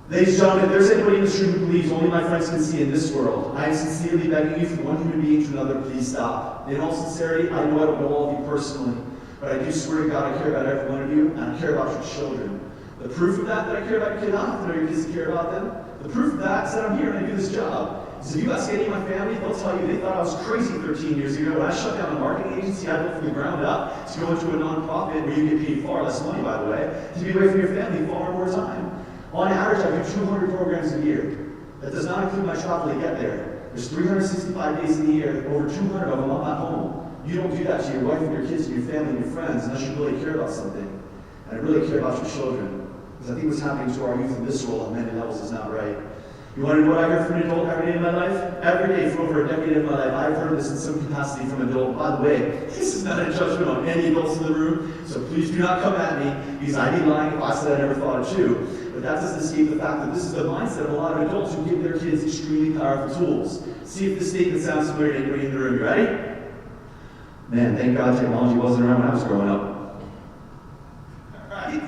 Ladies and gentlemen, if there's anybody in this room who believes only my friends can see in this world, I am sincerely begging you from one human being to another, please stop. In all sincerity, I know I don't know all of you personally, but I do swear to God I care about every one of you, and I care about your children. The proof of that I care about your kids, I don't have to know your kids to care about them. The proof of that is that I'm here and I do this job. So if you ask any of my family, they'll tell you they thought I was crazy 13 years ago. When I shut down a marketing agency, I built from the ground up to go into a nonprofit where you get paid far less money, by the way, to be away from your family far more time. On average, I do 200 programs a year. That does not include my travel to get there. There's 365 days in the year, over 200 of them I'm not home. You don't do that to your wife and your kids and your family and your friends unless you really care about something. And I really care about your children. Because I think what's happening to our youth in this world on many levels is not right. You want to know what I heard from an adult every day of my life? Every day for over a decade of my life, I've heard this in some capacity from an adult. By the way, this is not a judgment on any adults in the room, so please do not come at me, because I'd be lying if I said I never thought it too. But that doesn't escape the fact that this is the mindset of a lot of adults who give their kids extremely powerful tools. See if this statement sounds familiar to anybody in the room. You ready? Man, thank God technology wasn't around when I was growing up. Right?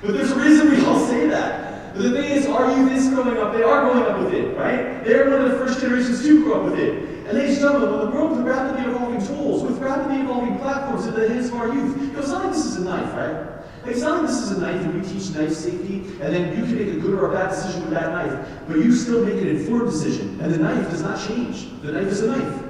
But there's a reason we all say that. But the thing is, our youth is growing up. They are growing up with it, right? They're one of the first generations to grow up with it. And ladies and gentlemen, when the world with rapidly evolving tools, with rapidly evolving platforms in the hands of our youth, it's not like this is a knife, right? Like, it's not like this is a knife and we teach knife safety, and then you can make a good or a bad decision with that knife, but you still make an informed decision, and the knife does not change. The knife is a knife.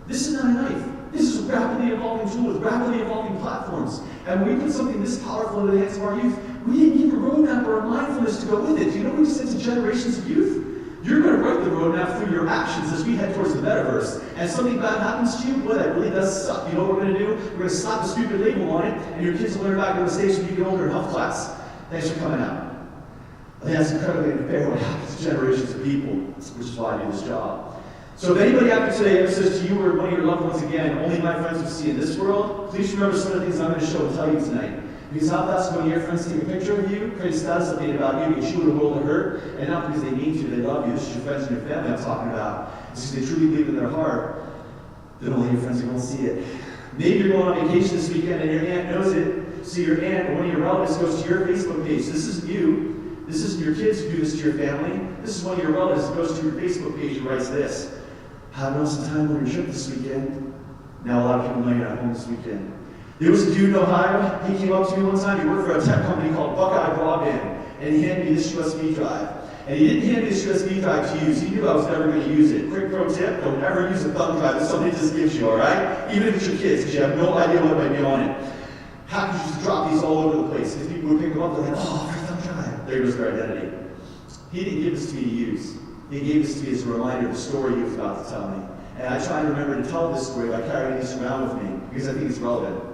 This is not a knife. This is a rapidly evolving tool with rapidly evolving platforms. And when we put something this powerful in the hands of our youth, we didn't give a roadmap or a mindfulness to go with it. Do you know what we said to generations of youth? You're going to write the roadmap through your actions as we head towards the metaverse. And something bad happens to you, boy, that really does suck. You know what we're going to do? We're going to slap a stupid label on it, and your kids will learn back on the stage when you get older in health class. Thanks for coming out. I think that's incredibly unfair what happens to generations of people, which is why I do this job. So if anybody after today ever says to you or one of your loved ones again, only my friends will see in this world, please remember some of the things I'm going to show and tell you tonight. Because how fast when your friends take a picture of you, create a status update about you, because you would a world of hurt, and not because they need to, they love you. This is your friends and your family I'm talking about. It's because they truly believe in their heart that only your friends are going to see it. Maybe you're going on vacation this weekend and your aunt knows it, so your aunt or one of your relatives goes to your Facebook page. This isn't you. This isn't your kids who do this to your family. This is one of your relatives who goes to your Facebook page and writes this. Having awesome time on your trip this weekend. Now a lot of people know you're not home this weekend. There was a dude in Ohio, he came up to me one time, he worked for a tech company called Buckeye Broadband, and he handed me this USB drive. And he didn't hand me this USB drive to use, he knew I was never going to use it. Quick pro tip, don't ever use a thumb drive that somebody just gives you, alright? Even if it's your kids, because you have no idea what might be on it. Hackers used to drop these all over the place, because people would pick them up, they're like, oh, free thumb drive. There goes their identity. He didn't give this to me to use. He gave this to me as a reminder of the story he was about to tell me. And I try and remember to tell this story by carrying this around with me, because I think it's relevant.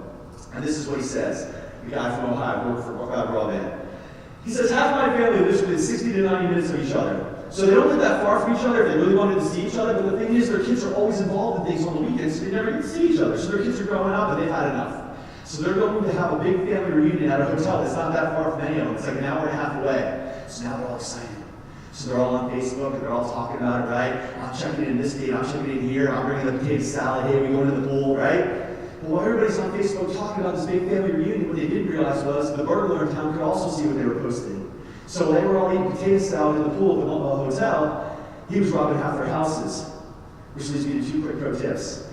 And this is what he says, the guy from Ohio who worked for Buckeye Broadband. He says, half my family lives within 60 to 90 minutes of each other. So they don't live that far from each other if they really wanted to see each other, but the thing is, their kids are always involved in things on the weekends, so they never get to see each other. So their kids are growing up and they've had enough. So they're going to have a big family reunion at a hotel that's not that far from any of them. It's like an hour and a half away. So now they're all excited. So they're all on Facebook, and they're all talking about it, right? I'm checking in this date, I'm checking in here, I'm bringing the potato salad, hey, we going to the pool, right? Well, while everybody's on Facebook talking about this big family reunion, what they didn't realize was the burglar in town could also see what they were posting. So while they were all eating potato salad in the pool at the hotel, he was robbing half their houses. Which leads me to 2 quick pro tips.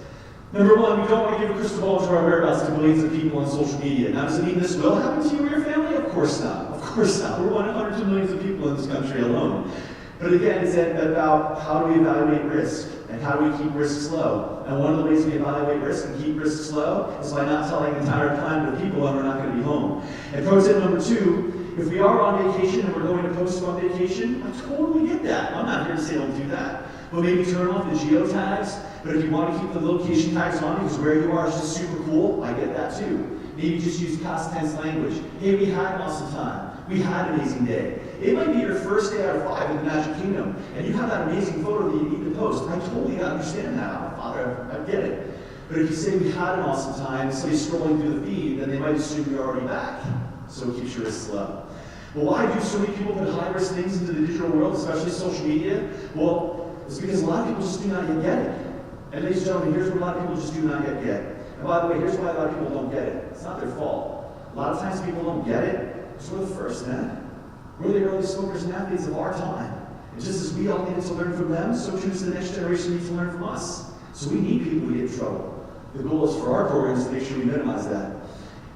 Number 1, we don't want to give a crystal ball to our whereabouts to billions of people on social media. Now, does it mean this will happen to you or your family? Of course not. Of course not. We're 100 to millions of people in this country alone. But again, it's about how do we evaluate risk and how do we keep risks low. And one of the ways we evaluate risk and keep risks low is by not telling the entire time to people when we're not going to be home. And pro tip number 2, if we are on vacation and we're going to post on vacation, I totally get that. I'm not here to say don't do that. But maybe turn off the geotags. But if you want to keep the location tags on because where you are is just super cool, I get that too. Maybe just use past tense language. Hey, we had an awesome time. We had an amazing day. It might be your first day out of 5 in the Magic Kingdom, and you have that amazing photo that you need to post. I totally understand that. I'm a father, I get it. But if you say we had an awesome time, somebody's scrolling through the feed, then they might assume you're already back. So it keeps your risks low. Well, why do so many people put high-risk things into the digital world, especially social media? Well, it's because a lot of people just do not yet get it. And ladies and gentlemen, here's what a lot of people just do not yet get. And by the way, here's why a lot of people don't get it. It's not their fault. A lot of times people don't get it because we're the first, man. We're the early smokers and athletes of our time. And just as we all needed to learn from them, so too does the next generation need to learn from us. So we need people to get in trouble. The goal is for our programs to make sure we minimize that.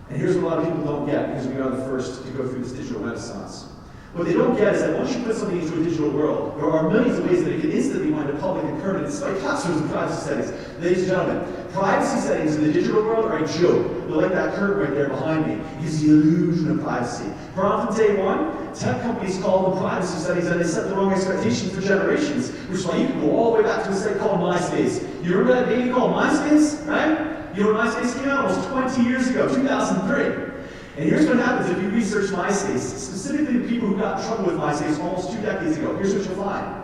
And here's what a lot of people don't get because we are the first to go through this digital renaissance. What they don't get is that once you put something into a digital world, there are millions of ways that it can instantly wind up public and permanent, despite passwords and privacy settings. Ladies and gentlemen, privacy settings in the digital world are a joke. They're like that curtain right there behind me. It gives the illusion of privacy. From day one, tech companies call them privacy settings and they set the wrong expectations for generations, which is why you can go all the way back to a site called MySpace. You remember that baby called MySpace, right? You know when MySpace came out? Almost 20 years ago, 2003. And here's what happens if you research MySpace, specifically the people who got in trouble with MySpace almost 2 decades ago. Here's what you'll find.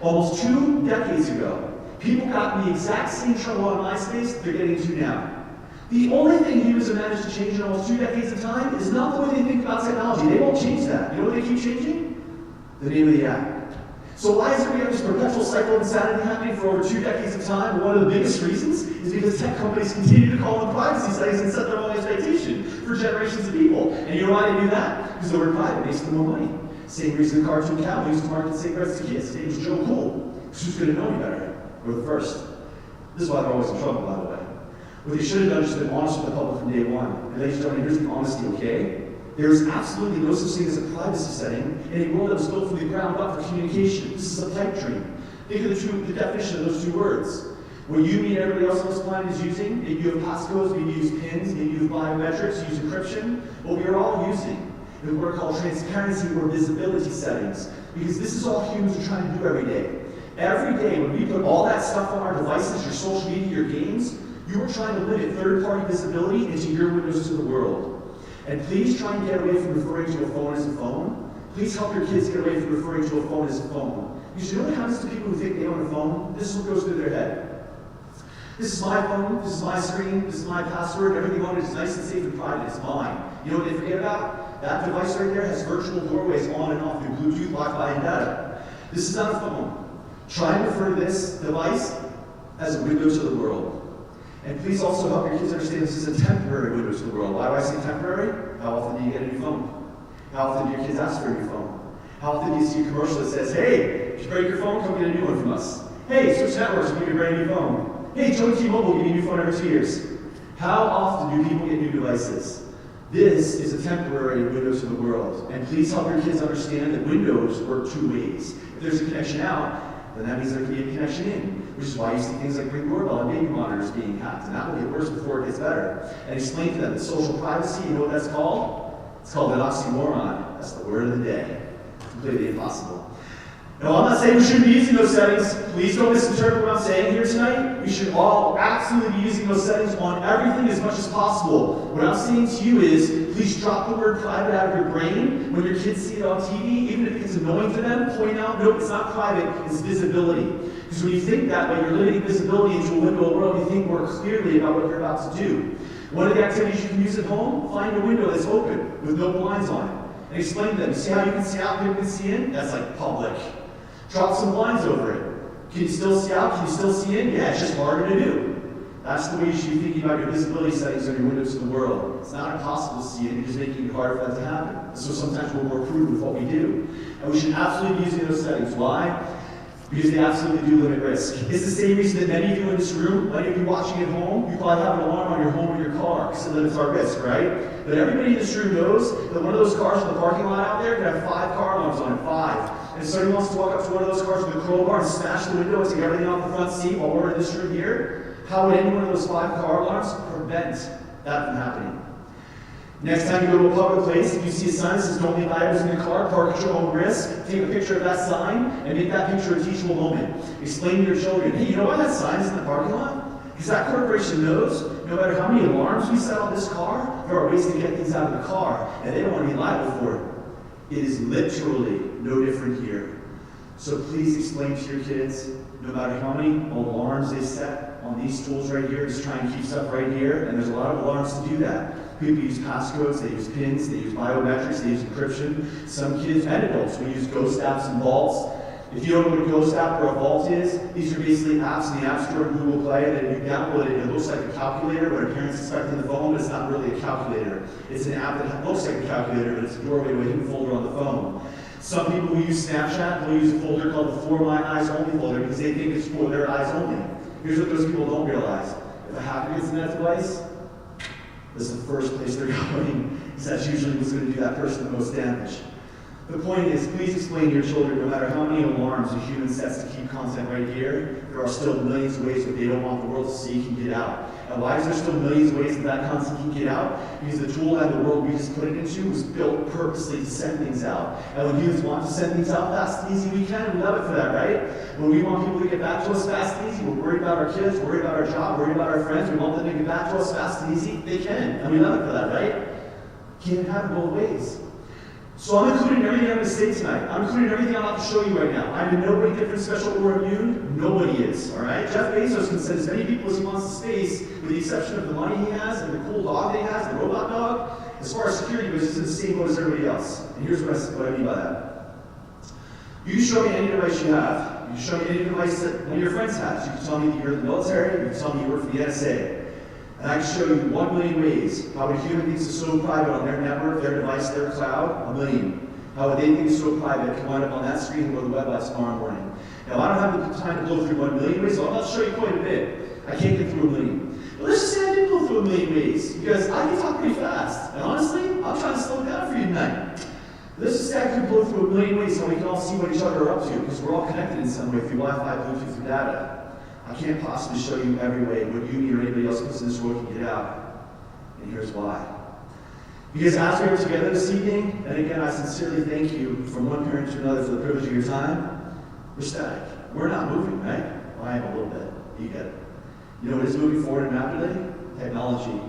Almost 2 decades ago, people got in the exact same trouble on MySpace they're getting into now. The only thing humans have managed to change in almost 2 decades of time is not the way they think about technology. They won't change that. You know what they keep changing? The name of the app. So why is it we have this perpetual cycle of insanity happening for over 2 decades of time? One of the biggest reasons is because tech companies continue to call them privacy settings and set their own expectation for generations of people. And you know why they do that? Because the word private makes them more money. Same reason the cartoon cowboy used to market cigarettes to kids. His name was Joe Cool. Because who's going to know me better? We're the first. This is why they're always in trouble, by the way. What they should have done is been honest with the public from day one. And ladies and gentlemen, here's the honesty, okay? There is absolutely no such thing as a privacy setting in a world that was built from the ground up for communication. This is a pipe dream. Think of the definition of those 2 words. What you and everybody else on this planet is using, maybe you have passcodes, maybe you use pins, maybe you have biometrics, you use encryption. What we are all using is what are called transparency or visibility settings. Because this is all humans are trying to do every day. Every day when we put all that stuff on our devices, your social media, your games, you are trying to limit third-party visibility into your windows to the world. And please try and get away from referring to a phone as a phone. Please help your kids get away from referring to a phone as a phone. Because you know what happens to people who think they own a phone? This is what goes through their head. This is my phone, this is my screen, this is my password, everything on it is nice and safe and private, it's mine. You know what they forget about? That device right there has virtual doorways on and off through Bluetooth, Wi-Fi, and data. This is not a phone. Try and refer to this device as a window to the world. And please also help your kids understand this is a temporary window to the world. Why do I say temporary? How often do you get a new phone? How often do your kids ask for a new phone? How often do you see a commercial that says, hey, if you break your phone, come get a new one from us. Hey, switch networks, we'll give you a brand new phone. Hey, join T-Mobile, we'll give you a new phone every 2 years. How often do people get new devices? This is a temporary window to the world. And please help your kids understand that windows work 2 ways. If there's a connection out, then that means there can be a connection in, which is why you see things like Ring doorbell and baby monitors being hacked. And that will get worse before it gets better. And explain to them that social privacy, you know what that's called? It's called an oxymoron. That's the word of the day. Completely impossible. No, I'm not saying we shouldn't be using those settings. Please don't misinterpret what I'm saying here tonight. We should all absolutely be using those settings on everything as much as possible. What I'm saying to you is, please drop the word private out of your brain when your kids see it on TV, even if it's annoying to them, point out, nope, it's not private, it's visibility. Because when you think that way, you're limiting visibility into a window of world, you think more clearly about what you're about to do. One of the activities you can use at home, find a window that's open with no blinds on it. And explain to them, see how you can see out, people can see in? That's like public. Drop some blinds over it. Can you still see out? Can you still see in? Yeah, it's just harder to do. That's the way you should be thinking about your visibility settings on your windows to the world. It's not impossible to see it, you're just making it harder for that to happen. So sometimes we're more prudent with what we do. And we should absolutely be using those settings. Why? Because they absolutely do limit risk. It's the same reason that many of you in this room, many of you watching at home, you probably have an alarm on your home or your car, because it limits our risk, right? But everybody in this room knows that one of those cars in the parking lot out there can have 5 car alarms on it, 5. And if somebody wants to walk up to one of those cars with a crowbar and smash the window and take everything off the front seat while we're in this room here, how would any one of those 5 car alarms prevent that from happening? Next time you go to a public place, if you see a sign that says don't leave items in your car, park at your own risk, take a picture of that sign and make that picture a teachable moment. Explain to your children, hey, you know why that sign is in the parking lot? Because that corporation knows no matter how many alarms we set on this car, there are ways to get things out of the car, and they don't want to be liable for it. It is literally no different here. So please explain to your kids, no matter how many alarms they set on these tools right here, just try and keep stuff right here, and there's a lot of alarms to do that. People use passcodes, they use pins, they use biometrics, they use encryption. Some kids and adults will use ghost apps and vaults. If you don't know what a ghost app or a vault is, these are basically apps in the App Store and Google Play that you download it. It looks like a calculator, but a parent's expecting the phone, but it's not really a calculator. It's an app that looks like a calculator, but it's a doorway to a hidden folder on the phone. Some people who use Snapchat will use a folder called the For My Eyes Only folder because they think it's for their eyes only. Here's what those people don't realize. If a hacker gets in that device, this is the first place they're going, because that's usually what's going to do that person the most damage. The point is, please explain to your children, no matter how many alarms a human sets to keep content right here, there are still millions of ways that they don't want the world to see can get out. And why is there still millions of ways that that content can get out? Because the tool and the world we just put it into was built purposely to send things out. And when humans want to send things out fast and easy, we can. We love it for that, right? When we want people to get back to us fast and easy, we're worried about our kids, worried about our job, worried about our friends, we want them to get back to us fast and easy, they can. And we love it for that, right? Can't have it both ways. So I'm including everything I'm going to say tonight. I'm including everything I'm about to show you right now. I'm in no way different, special, or immune. Nobody is, all right? Jeff Bezos can send as many people as he wants to space, with the exception of the money he has and the cool dog that he has, the robot dog. As far as security goes, he's in the same boat as everybody else. And here's what I mean by that. You can show me any device you have. You can show me any device that one of your friends has. You can tell me that you're in the military. You can tell me you work for the NSA. And I can show you 1 million ways how a human thinks is so private on their network, their device, their cloud, 1 million. How would they think is so private can wind up on that screen and go to the web by tomorrow morning. Now, I don't have the time to blow through 1 million ways, so I'll show you quite a bit. I can't get through 1 million. But let's just say I did blow through 1 million ways, because I can talk pretty fast. And honestly, I'm trying to slow it down for you tonight. Let's just say I could blow through 1 million ways so we can all see what each other are up to, because we're all connected in some way through Wi-Fi, Bluetooth, and data. I can't possibly show you every way what you, me, or anybody else puts in this world can get out. And here's why. Because as we are together this evening, and again, I sincerely thank you from one parent to another for the privilege of your time, we're static. We're not moving, right? Well, I am a little bit. You get it. You know what is moving forward and rapidly? Technology.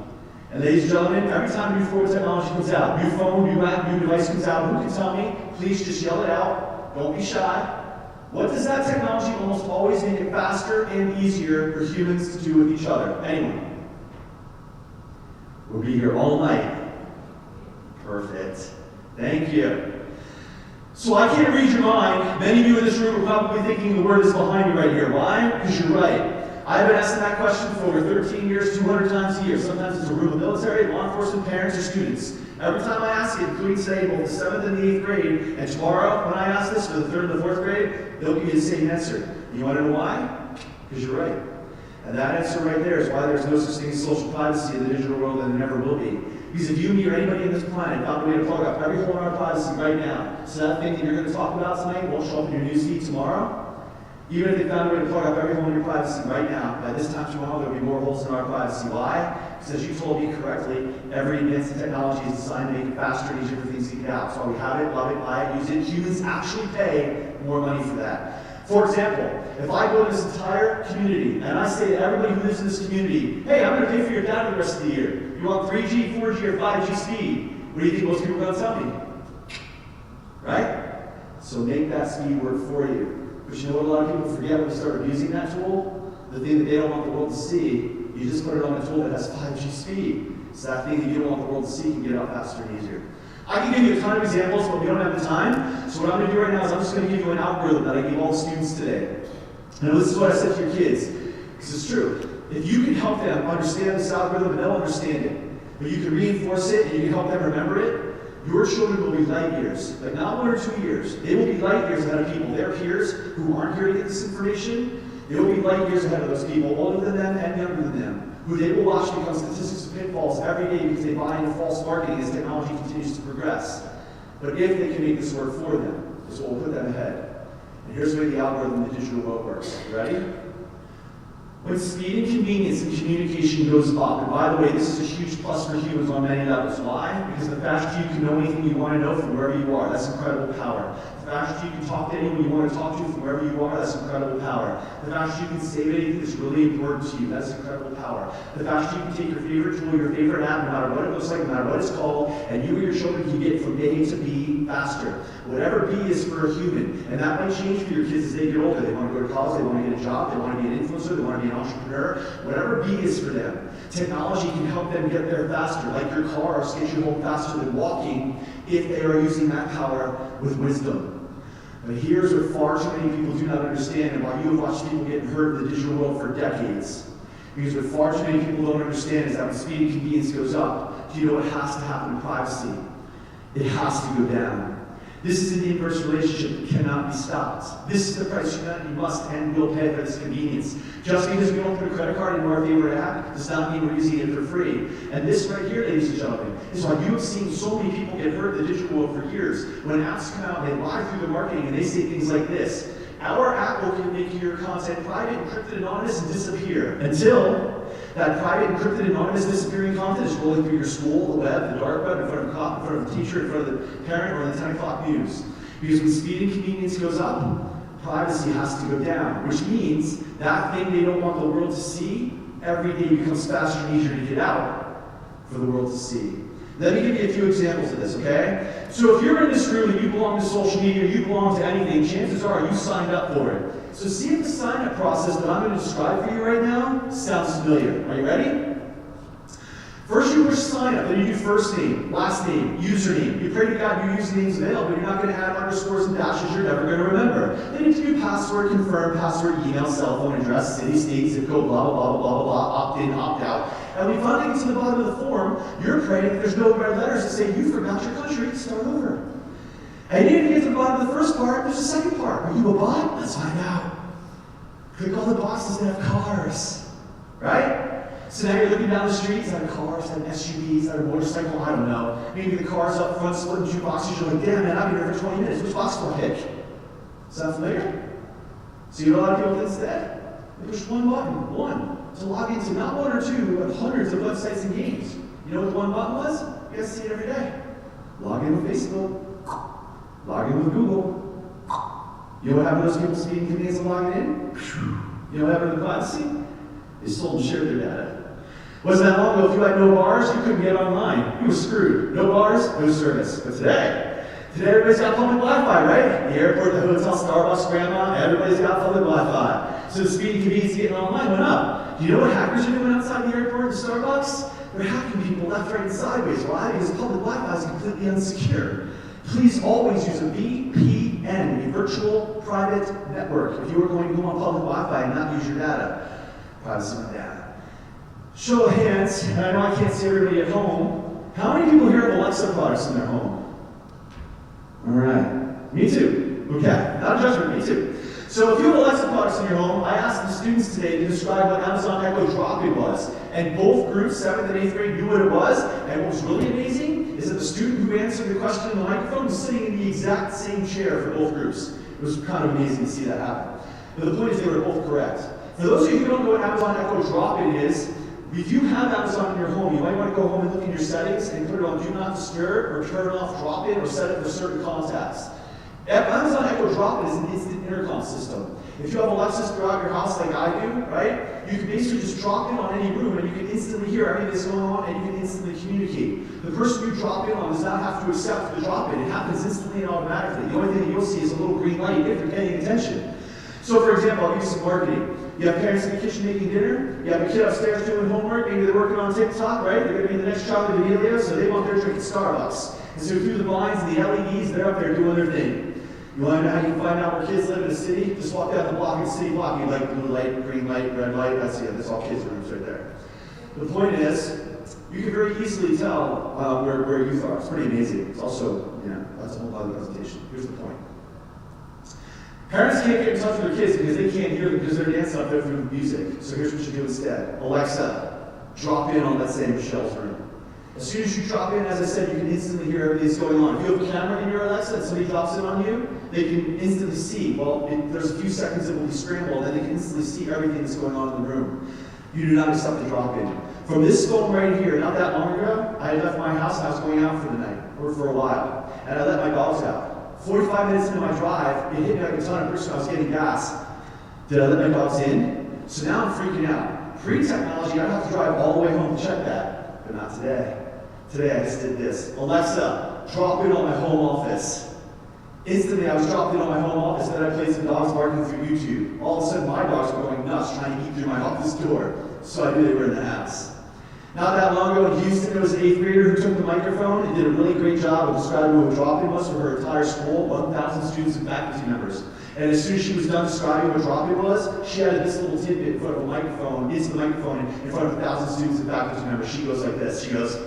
And ladies and gentlemen, every time new forward technology comes out, new phone, new app, new device comes out, who can tell me? Please just yell it out. Don't be shy. What does that technology almost always make it faster and easier for humans to do with each other? Anyone? We'll be here all night. Perfect. Thank you. So I can't read your mind. Many of you in this room are probably thinking the word is behind me right here. Why? Because you're right. I've been asking that question for over 13 years, 200 times a year. Sometimes it's a room of military, law enforcement, parents, or students. Every time I ask it, including today, both the 7th and the 8th grade, and tomorrow when I ask this for the 3rd and the 4th grade, they'll give you the same answer. You want to know why? Because you're right. And that answer right there is why there's no such thing as social privacy in the digital world, and there never will be. Because if you, me, or anybody on this planet found a way to plug up every hole in our privacy right now, so that thing that you're going to talk about tonight won't show up in your newsfeed tomorrow, even if they found a way to plug up every hole in your privacy right now, by this time tomorrow there will be more holes in our privacy. Why? Because as you told me correctly, every advanced technology is designed to make it faster and easier for things to get out. So we have it, love it, buy it, use it. Humans actually pay more money for that. For example, if I go to this entire community and I say to everybody who lives in this community, hey, I'm going to pay for your data the rest of the year. You want 3G, 4G, or 5G speed? What do you think most people are going to tell me? Right? So make that speed work for you. But you know what a lot of people forget when they start abusing that tool? The thing that they don't want the world to see You just put it on a tool that has 5G speed. It's that thing that you don't want the world to see can get out faster and easier. I can give you a ton of examples, but we don't have the time. So what I'm going to do right now is I'm just going to give you an algorithm that I gave all the students today. And this is what I said to your kids, because it's true. If you can help them understand this algorithm, and they'll understand it, but you can reinforce it and you can help them remember it, your children will be light years, like not 1 or 2 years. They will be light years ahead of people. Their peers who aren't here to get this information, they will be light years ahead of those people, older than them and younger than them, who they will watch become statistics and pitfalls every day because they buy into false marketing as technology continues to progress. But if they can make this work for them, this will put them ahead. And here's the way the algorithm in the digital world works. You ready? When speed and convenience and communication goes up, and by the way, this is a huge plus for humans on many levels. Why? Because the faster you can know anything you want to know from wherever you are, that's incredible power. The faster you can talk to anyone you want to talk to from wherever you are, that's incredible power. The faster you can save anything that's really important to you, that's incredible power. The faster you can take your favorite tool, your favorite app, no matter what it looks like, no matter what it's called, and you or your children can get from A to B faster. Whatever B is for a human, and that might change for your kids as they get older. They want to go to college, they want to get a job, they want to be an influencer, they want to be an entrepreneur. Whatever B is for them, technology can help them get there faster, like your cars get you home faster than walking if they are using that power with wisdom. But here's what far too many people do not understand, and why you have watched people getting hurt in the digital world for decades. Because what far too many people don't understand is that when speed and convenience goes up, do you know what has to happen in privacy? It has to go down. This is an inverse relationship that cannot be stopped. This is the price humanity must and will pay for this convenience. Just because we don't put a credit card into our favorite app does not mean we're using it for free. And this right here, ladies and gentlemen, is why you have seen so many people get hurt in the digital world for years. When apps come out, they lie through the marketing and they say things like this. Our app will make your content private, encrypted, anonymous, and disappear until that private, encrypted, anonymous, disappearing content is rolling through your school, the web, the dark web, in front of a cop, in front of the teacher, in front of the parent, or in the 10 o'clock news. Because when speed and convenience goes up, privacy has to go down, which means that thing they don't want the world to see every day becomes faster and easier to get out for the world to see. Let me give you a few examples of this, okay? So if you're in this room and you belong to social media, you belong to anything, chances are you signed up for it. So see if the sign-up process that I'm going to describe for you right now sounds familiar. Are you ready? First you push sign up, then you do first name, last name, username. You pray to God your username's available, but you're not going to add underscores and dashes you're never going to remember. Then you do password, confirm, password, email, cell phone address, city, state, zip code, blah, blah, blah, blah, blah, blah, opt in, opt out. And when you finally get to the bottom of the form, you're praying that there's no red letters that say you forgot your country, start over. And even if you get to the bottom of the first part, there's a second part. Are you a bot? Let's find out. Click all the boxes that have cars, right? So now you're looking down the street, is that a car, is that an SUV, is that a motorcycle, I don't know. Maybe the car's up front splitting 2 boxes, you're like, damn man, I've been here for 20 minutes, which box do I pick? Sound familiar? So you know a lot of people did instead? They pushed one button, one, to log into not 1 or 2, but hundreds of websites and games. You know what the one button was? You guys see it every day. Log in with Facebook, log in with Google. You know what happened to those people speaking convenience and logging in? You know what happened to privacy? They sold and shared their data. Wasn't that long ago, if you had no bars, you couldn't get online. You were screwed. No bars, no service. But today everybody's got public Wi-Fi, right? The airport, the hotel, Starbucks, grandma, everybody's got public Wi-Fi. So the speed and convenience of getting online went up. Do you know what hackers are doing outside the airport and Starbucks? They're hacking people left, right, and sideways. Why? Because public Wi-Fi is completely unsecure. Please always use a VPN, a virtual private network, if you are going to go on public Wi-Fi and not use your data. Privacy went down. Show of hands, and I know I can't see everybody at home. How many people here have Alexa products in their home? All right. Me too. Okay. Not a judgment. Me too. So if you have Alexa products in your home, I asked the students today to describe what Amazon Echo Drop-In was. And both groups, 7th and 8th grade, knew what it was. And what was really amazing is that the student who answered the question on the microphone was sitting in the exact same chair for both groups. It was kind of amazing to see that happen. But the point is they were both correct. For those of you who don't know what Amazon Echo Drop-In is, if you have Amazon in your home, you might want to go home and look in your settings and put it on Do Not Disturb or turn off Drop-In or set it for certain contacts. Amazon Echo Drop-In is an instant intercom system. If you have Alexas throughout your house like I do, right, you can basically just drop in on any room and you can instantly hear everything that's going on and you can instantly communicate. The person you drop in on does not have to accept the drop-in. It happens instantly and automatically. The only thing that you'll see is a little green light if you're paying attention. So for example, I'll give you some marketing. You have parents in the kitchen making dinner. You have a kid upstairs doing homework. Maybe they're working on TikTok, right? They're going to be the next Charlie D'Amelio, so they want their drink at Starbucks. And so through the blinds and the LEDs, they're up there doing their thing. You want to know how you can find out where kids live in a city? Just walk down the block in the city block. You like blue light, green light, red light. That's it. That's all kids' rooms right there. The point is, you can very easily tell where youth are. It's pretty amazing. It's also, that's a whole other presentation. Here's the point. Parents can't get in touch with their kids because they can't hear them because they're dancing up there through the music. So here's what you do instead. Alexa, drop in on, let's say, Michelle's room. As soon as you drop in, as I said, you can instantly hear everything that's going on. If you have a camera in your Alexa and somebody drops in on you, they can instantly see. Well, there's a few seconds that will be scrambled, and then they can instantly see everything that's going on in the room. You do not accept the drop in. From this phone right here, not that long ago, I had left my house and I was going out for the night, or for a while, and I let my dogs out. 45 minutes into my drive, it hit me like a ton of bricks when I was getting gas. Did I let my dogs in? So now I'm freaking out. Pre-technology, I'd have to drive all the way home to check that, but not today. Today I just did this. Alexa, drop in on my home office. Instantly I was dropped in on my home office, and then I played some dogs barking through YouTube. All of a sudden my dogs were going nuts trying to eat through my office door, so I knew they were in the house. Not that long ago in Houston, there was an 8th grader who took the microphone and did a really great job of describing what drop-in was for her entire school, 1,000 students and faculty members. And as soon as she was done describing what drop-in was, she added this little tidbit in front of a microphone, into the microphone in front of 1,000 students and faculty members. She goes like this. She goes,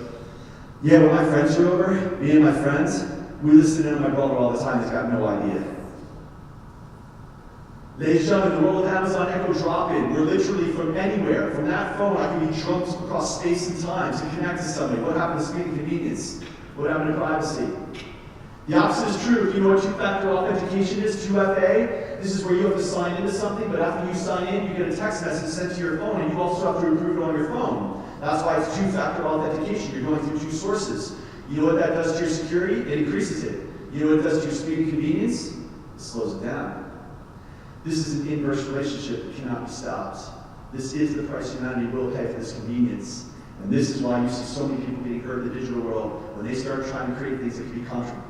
yeah, when my friends are over, me and my friends, we listen in on my brother all the time. He's got no idea. Ladies and gentlemen, the world of Amazon Echo Drop-In, we're literally from anywhere. From that phone, I can be drunk across space and time to connect to somebody. What happened to speed and convenience? What happened to privacy? The opposite is true. If you know what two-factor authentication is, 2FA, this is where you have to sign into something, but after you sign in, you get a text message sent to your phone, and you also have to approve it on your phone. That's why it's two-factor authentication. You're going through two sources. You know what that does to your security? It increases it. You know what it does to your speed and convenience? It slows it down. This is an inverse relationship that cannot be stopped. This is the price humanity will pay for this convenience. And this is why you see so many people getting hurt in the digital world when they start trying to create things that can be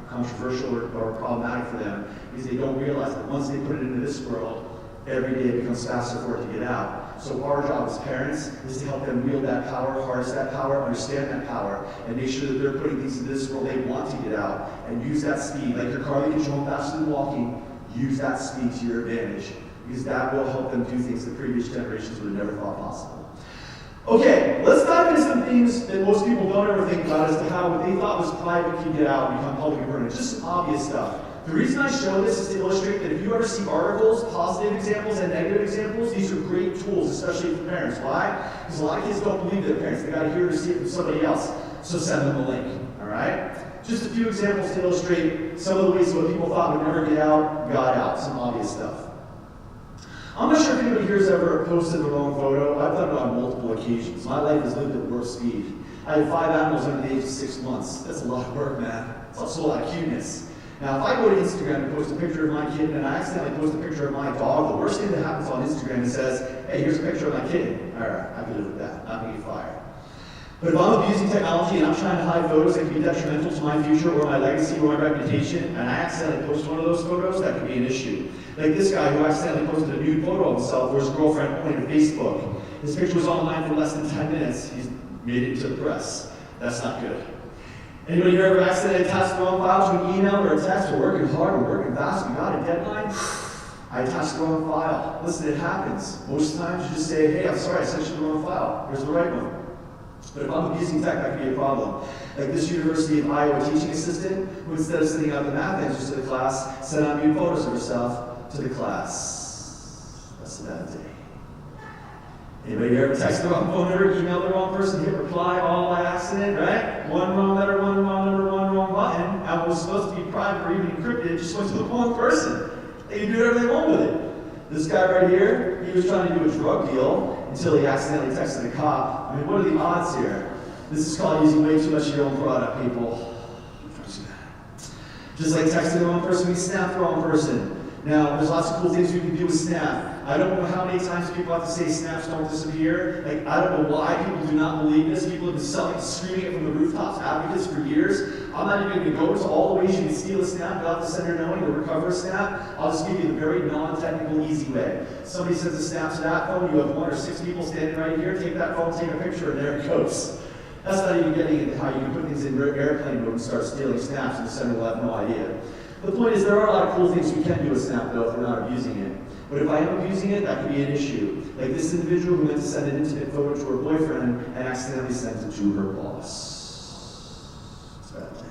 controversial or problematic for them, because they don't realize that once they put it into this world, every day it becomes faster for it to get out. So our job as parents is to help them wield that power, harness that power, understand that power, and make sure that they're putting things into this world they want to get out, and use that speed. Like your car that gets you home faster than walking, use that speed to your advantage, because that will help them do things that previous generations would have never thought possible. Okay, let's dive into some things that most people don't ever think about as to how what they thought was private can get out and become public and permanent. Just some obvious stuff. The reason I show this is to illustrate that if you ever see articles, positive examples and negative examples, these are great tools, especially for parents. Why? Because a lot of kids don't believe their parents. They got to hear or see it from somebody else. So send them a link, all right? Just a few examples to illustrate some of the ways what people thought would never get out, got out. Some obvious stuff. I'm not sure if anybody here has ever posted the wrong photo. I've done it on multiple occasions. My life is lived at warp speed. I had 5 animals under the age of 6 months. That's a lot of work, man. It's also a lot of cuteness. Now, if I go to Instagram and post a picture of my kitten and I accidentally post a picture of my dog, the worst thing that happens on Instagram is says, hey, here's a picture of my kitten. All right, I can live with that. Not going to get fired. But if I'm abusing technology and I'm trying to hide photos that can be detrimental to my future or my legacy or my reputation, and I accidentally post one of those photos, that could be an issue. Like this guy who accidentally posted a nude photo of himself where his girlfriend pointed to Facebook. His picture was online for less than 10 minutes. He's made it to the press. That's not good. Anybody here ever accidentally attached the wrong file to an email or a text? We're working hard, we're working fast, we got a deadline. I attached the wrong file. Listen, it happens. Most times you just say, hey, I'm sorry, I sent you the wrong file. Here's the right one. But if I'm abusing tech, that could be a problem. Like this University of Iowa teaching assistant, who instead of sending out the math answers to the class, sent out nude photos of herself to the class. That's a bad day. Anybody ever text the wrong phone number, email the wrong person, hit reply all by accident, right? One wrong letter, one wrong number, one wrong button, and what was supposed to be private or even encrypted just went to the wrong person. They can do whatever they want with it. This guy right here, he was trying to do a drug deal until he accidentally texted a cop. I mean, what are the odds here? This is called using way too much of your own product, people. Just like texting the wrong person, we snap the wrong person. Now, there's lots of cool things we can do with Snap. I don't know how many times people have to say snaps don't disappear. Like, I don't know why people do not believe this. People have been screaming it from the rooftops, advocates for years. I'm not even going to go into all the ways you can steal a snap without the sender knowing or recover a snap. I'll just give you the very non-technical, easy way. Somebody sends a snap to that phone, you have 1 or 6 people standing right here, take that phone, take a picture, and there it goes. That's not even getting into how you can put things in airplane mode and start stealing snaps, and the sender will have no idea. The point is, there are a lot of cool things we can do with Snap, though, if we're not abusing it. But if I am abusing it, that could be an issue. Like this individual who meant to send an intimate photo to her boyfriend and accidentally sent it to her boss. It's a bad thing.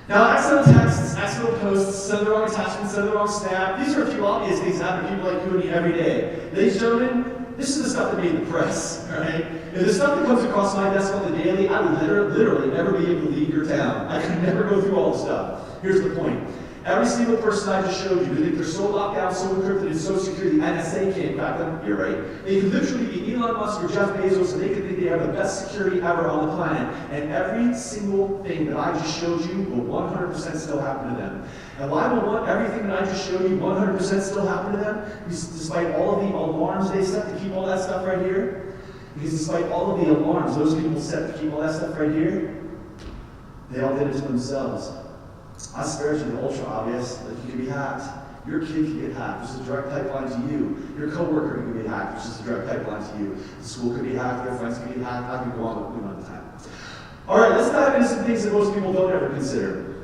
Now, accidental texts, accidental posts, send the wrong attachment, send the wrong snap. These are a few obvious things that happen to people like you and me every day. Ladies and gentlemen, this is the stuff that made the press, all right? If the stuff that comes across my desk on the daily, I would literally never be able to leave your town. I could never go through all the stuff. Here's the point. Every single person I just showed you, they think they're so locked down, so encrypted, and so secure, the NSA can't crack them. You're right. They could literally be Elon Musk or Jeff Bezos, and they could think they have the best security ever on the planet. And every single thing that I just showed you will 100% still happen to them. And why will everything that I just showed you 100% still happen to them? Because despite all of the alarms they set to keep all that stuff right here, because despite all of the alarms those people set to keep all that stuff right here, they all did it to themselves. I spared you the ultra obvious that you can be hacked. Your kid can get hacked, which is a direct pipeline to you. Your coworker can be hacked, which is a direct pipeline to you. The school could be hacked, their friends could be hacked. I could go on with amount of time. All right, let's dive into some things that most people don't ever consider.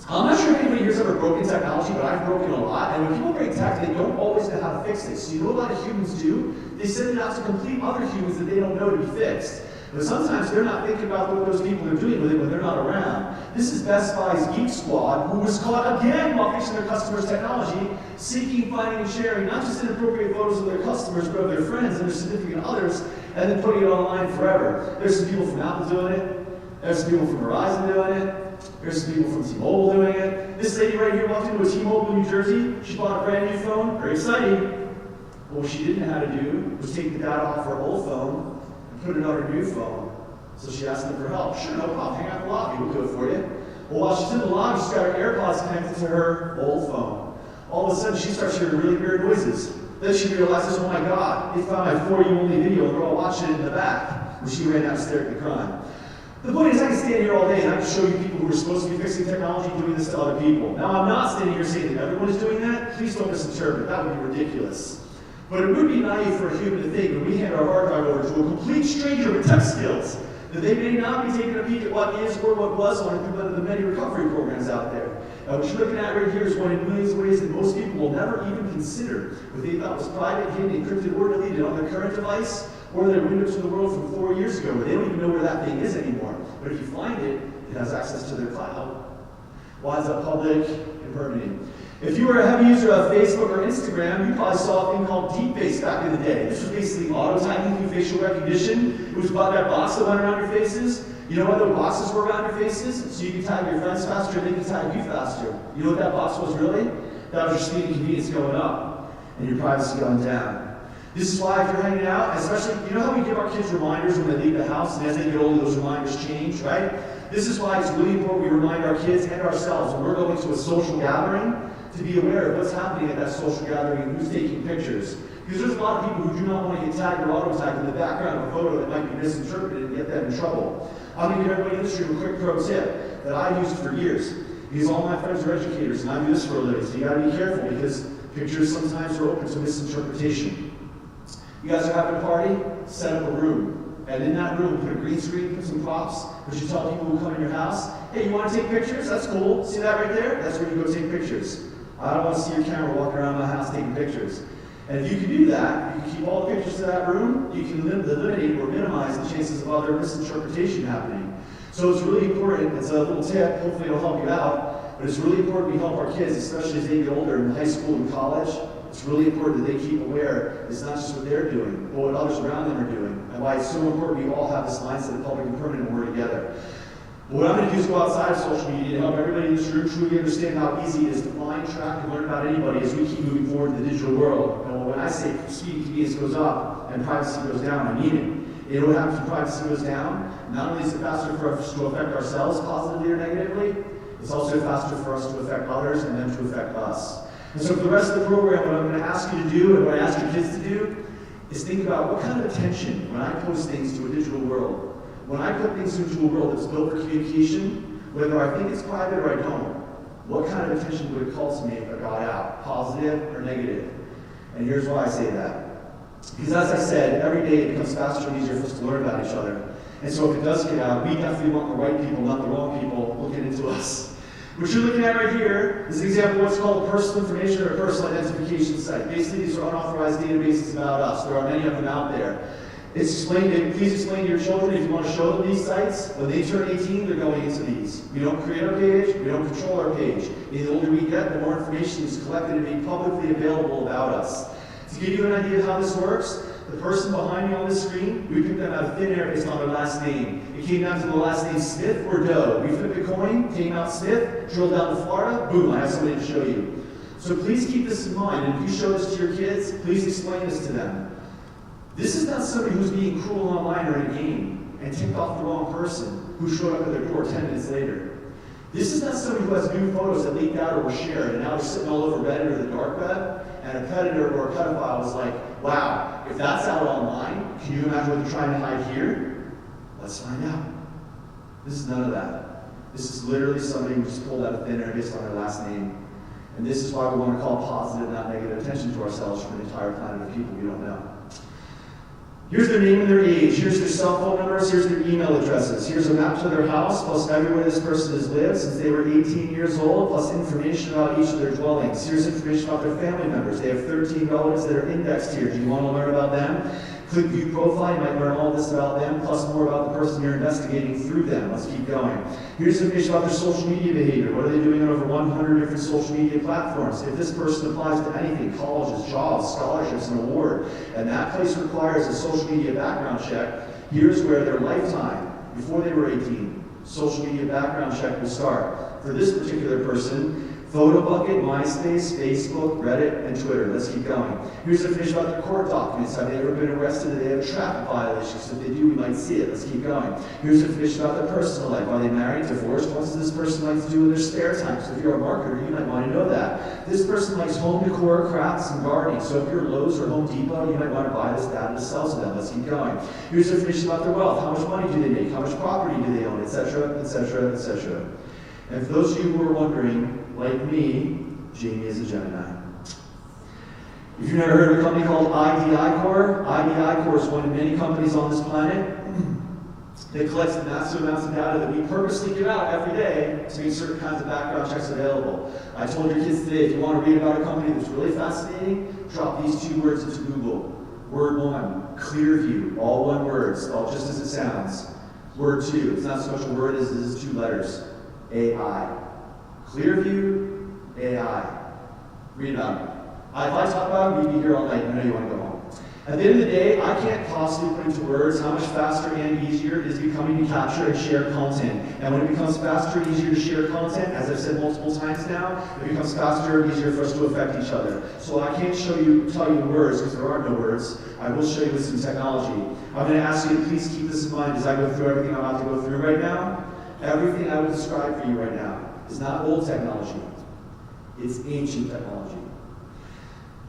I'm not sure if anybody here's ever broken technology, but I've broken a lot. And when people break tech, they don't always know how to fix it. So you know what a lot of humans do? They send it out to complete other humans that they don't know to be fixed. But sometimes they're not thinking about what those people are doing with it when they're not around. This is Best Buy's Geek Squad, who was caught again while fixing their customers' technology, seeking, finding, and sharing not just inappropriate photos of their customers, but of their friends and their significant others, and then putting it online forever. There's some people from Apple doing it. There's some people from Verizon doing it. There's some people from T-Mobile doing it. This lady right here walked into a T-Mobile in New Jersey. She bought a brand new phone. Very exciting. But what she didn't know how to do was take the data off her old phone put it on her new phone. So she asked them for help. Sure, no problem. Hang out in the lobby. We'll do it for you. Well, while she's in the lobby, she's got her AirPods connected to her old phone. All of a sudden, she starts hearing really weird noises. Then she realizes, oh my God, they found my For You Only video, and they're all watching it in the back. And she ran downstairs to crying. The point is, I can stand here all day and I can show you people who are supposed to be fixing technology doing this to other people. Now, I'm not standing here saying that everyone is doing that. Please don't misinterpret. That would be ridiculous. But it would be naive for a human to think when we hand our hard drive over to a complete stranger with tech skills that they may not be taking a peek at what is or what was on the many recovery programs out there. What you're looking at right here is one in millions of ways that most people will never even consider what they thought was private, hidden, encrypted, or deleted on their current device or their window to the world from 4 years ago, where they don't even know where that thing is anymore. But if you find it, it has access to their cloud. Why is that public and permanent? If you were a heavy user of Facebook or Instagram, you probably saw a thing called deepfakes back in the day. This was basically auto-tagging through facial recognition. It was about that box that went around your faces. You know why those boxes were around your faces? So you could tag your friends faster and they could tag you faster. You know what that box was really? That was your speed and convenience going up and your privacy going down. This is why if you're hanging out, especially, you know how we give our kids reminders when they leave the house, and as they get older, those reminders change, right? This is why it's really important we remind our kids and ourselves when we're going to a social gathering to be aware of what's happening at that social gathering and who's taking pictures. Because there's a lot of people who do not want to get tagged or auto-tagged in the background of a photo that might be misinterpreted and get them in trouble. I'm going to give everybody in this room a quick pro tip that I've used for years. Because all my friends are educators and I do this for a living, so you got to be careful because pictures sometimes are open to misinterpretation. You guys are having a party, set up a room. And in that room, put a green screen, put some props, but you tell people who come in your house, hey, you want to take pictures? That's cool. See that right there? That's where you go take pictures. I don't want to see your camera walking around my house taking pictures. And if you can do that, you can keep all the pictures to that room, you can eliminate or minimize the chances of other misinterpretation happening. So it's really important, it's a little tip, hopefully it'll help you out, but it's really important we help our kids, especially as they get older in high school and college. It's really important that they keep aware it's not just what they're doing, but what others around them are doing, and why it's so important we all have this mindset of public and permanent when we're together. But what I'm going to do is go outside of social media to help everybody in this room truly understand how easy it is to find, track, and learn about anybody as we keep moving forward in the digital world. And when I say speed and convenience goes up and privacy goes down, I mean it. You know what happens when privacy goes down? Not only is it faster for us to affect ourselves positively or negatively, it's also faster for us to affect others and them to affect us. And so for the rest of the program, what I'm going to ask you to do, and what I ask your kids to do, is think about what kind of attention, when I post things to a digital world, when I put things into a world that's built for communication, whether I think it's private or I don't, what kind of attention would it call to me if I got out, positive or negative? And here's why I say that. Because as I said, every day it becomes faster and easier for us to learn about each other. And so if it does get out, we definitely want the right people, not the wrong people, looking into us. What you're looking at right here is an example of what's called a personal information or a personal identification site. Basically, these are unauthorized databases about us. There are many of them out there. Please explain to your children, if you want to show them these sites, when they turn 18, they're going into these. We don't create our page, we don't control our page. The older we get, the more information is collected and made publicly available about us. To give you an idea of how this works, the person behind me on the screen, we picked them out of thin air based on their last name. It came down to the last name Smith or Doe. We flipped a coin, came out Smith, drilled down to Florida, boom, I have somebody to show you. So please keep this in mind, and if you show this to your kids, please explain this to them. This is not somebody who's being cruel online or in a game and ticked off the wrong person who showed up at their door 10 minutes later. This is not somebody who has new photos that leaked out or were shared and now they're sitting all over Reddit or the dark web, and a predator or a pedophile was like, wow, if that's out online, can you imagine what they're trying to hide here? Let's find out. This is none of that. This is literally somebody who just pulled out of thin air based on their last name. And this is why we want to call positive, not negative attention to ourselves from an entire planet of people we don't know. Here's their name and their age. Here's their cell phone numbers. Here's their email addresses. Here's a map to their house, plus everywhere this person has lived since they were 18 years old, plus information about each of their dwellings. Here's information about their family members. They have 13 relatives that are indexed here. Do you want to learn about them? Click View Profile. You might learn all this about them, plus more about the person you're investigating through them. Let's keep going. Here's information about their social media behavior. What are they doing on over 100 different social media platforms? If this person applies to anything, colleges, jobs, scholarships, and award, and that place requires a social media background check, here's where their lifetime, before they were 18, social media background check will start. For this particular person, Photobucket, MySpace, Facebook, Reddit, and Twitter. Let's keep going. Here's information about their court documents. Have they ever been arrested? Do they have a traffic violation? So if they do, we might see it. Let's keep going. Here's information about their personal life. Are they married, divorced? What does this person like to do in their spare time? So if you're a marketer, you might want to know that. This person likes home decor, crafts, and gardening. So if you're Lowe's or Home Depot, you might want to buy this data to sell to them. Let's keep going. Here's information about their wealth. How much money do they make? How much property do they own? Etc., etc., etc. And for those of you who are wondering, like me, Jamie is a Gemini. If you've never heard of a company called IDI Core is one of many companies on this planet that collects massive amounts of data that we purposely give out every day to make certain kinds of background checks available. I told your kids today, if you want to read about a company that's really fascinating, drop these two words into Google. Word one, Clearview, all one word, spelled just as it sounds. Word two, it's not so much a word as it is two letters. AI. Clearview, AI. Read about it. If I talk about it, we'd be here all night. I know you want to go home. At the end of the day, I can't possibly put into words how much faster and easier it is becoming to capture and share content. And when it becomes faster and easier to share content, as I've said multiple times now, it becomes faster and easier for us to affect each other. So I can't tell you in words, because there are no words. I will show you with some technology. I'm going to ask you to please keep this in mind as I go through everything I'm about to go through right now. Everything I will describe for you right now is not old technology. It's ancient technology.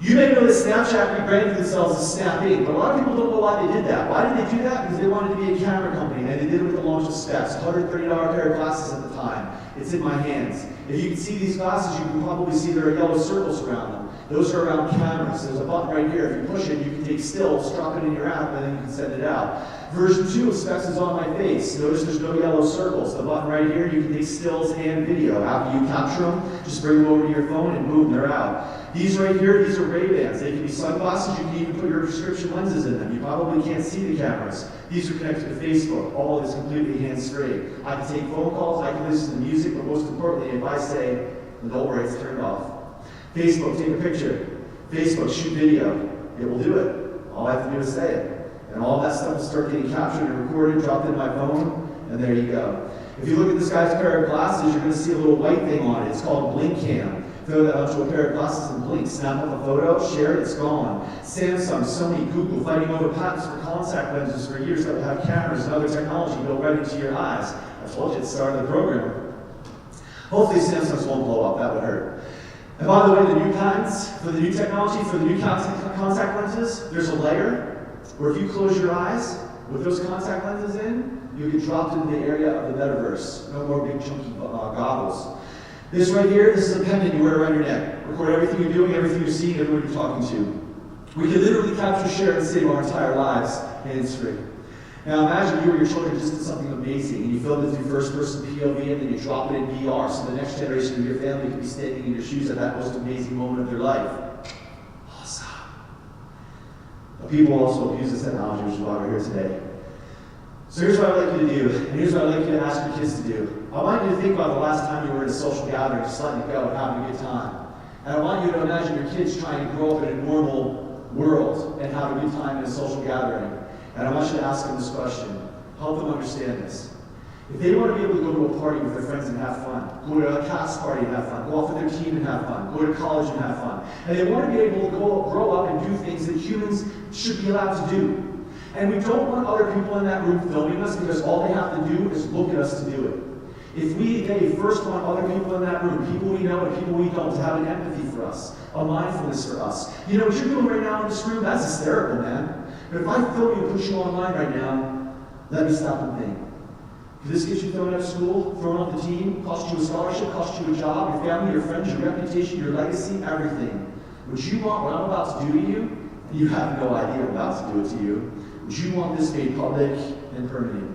You may know that Snapchat rebranded themselves as Snap Inc., but a lot of people don't know why they did that. Why did they do that? Because they wanted to be a camera company, and they did it with the launch of Specs, $130 pair of glasses at the time. It's in my hands. If you can see these glasses, you can probably see there are yellow circles around them. Those are around cameras. There's a button right here. If you push it, you can take stills, drop it in your app, and then you can send it out. Version 2 of Specs is on my face. Notice there's no yellow circles. The button right here, you can take stills and video. After you capture them, just bring them over to your phone and boom, they're out. These right here, these are Ray-Bans. They can be sunglasses. You can even put your prescription lenses in them. You probably can't see the cameras. These are connected to Facebook. All of it is completely hands-free. I can take phone calls, I can listen to music, but most importantly, if I say, don't worry, it's turned off. Facebook, take a picture. Facebook, shoot video. It will do it. All I have to do is say it. And all that stuff will start getting captured and recorded, dropped in my phone, and there you go. If you look at this guy's pair of glasses, you're going to see a little white thing on it. It's called Blink Cam. Throw that onto a pair of glasses and blink. Snap up a photo, share it, it's gone. Samsung, Sony, Google, fighting over patents for contact lenses for years that will have cameras and other technology built right into your eyes. I told you at the start of the program. Hopefully Samsung's won't blow up, that would hurt. And by the way, the new kinds, for the new technology, for the new contact lenses, there's a layer where if you close your eyes with those contact lenses in, you get dropped into the area of the metaverse. No more big chunky goggles. This right here, this is a pendant you wear around your neck. Record everything you're doing, everything you're seeing, everyone you're talking to. We can literally capture, share, and save our entire lives hands-free. Now imagine you or your children just did something amazing, and you filmed it through first-person POV, and then you drop it in VR, so the next generation of your family can be standing in your shoes at that most amazing moment of their life. Awesome. But people also abuse this technology, which is why we're here today. So here's what I'd like you to do, and here's what I'd like you to ask your kids to do. I want you to think about the last time you were in a social gathering, just letting it go and having a good time. And I want you to imagine your kids trying to grow up in a normal world and have a good time in a social gathering. And I want you to ask them this question. Help them understand this. If they want to be able to go to a party with their friends and have fun, go to a cast party and have fun, go off with their team and have fun, go to college and have fun, and they want to be able to grow up and do things that humans should be allowed to do. And we don't want other people in that room filming us because all they have to do is look at us to do it. If they first want other people in that room, people we know and people we don't, to have an empathy for us, a mindfulness for us. You know what you're doing right now in this room? That's hysterical, man. But if I film you and put you online right now, let me stop and think. Could this get you thrown out of school, thrown off the team, cost you a scholarship, cost you a job, your family, your friends, your reputation, your legacy, everything? Would you want what I'm about to do to you? You have no idea I'm about to do it to you. Would you want this made public and permanent?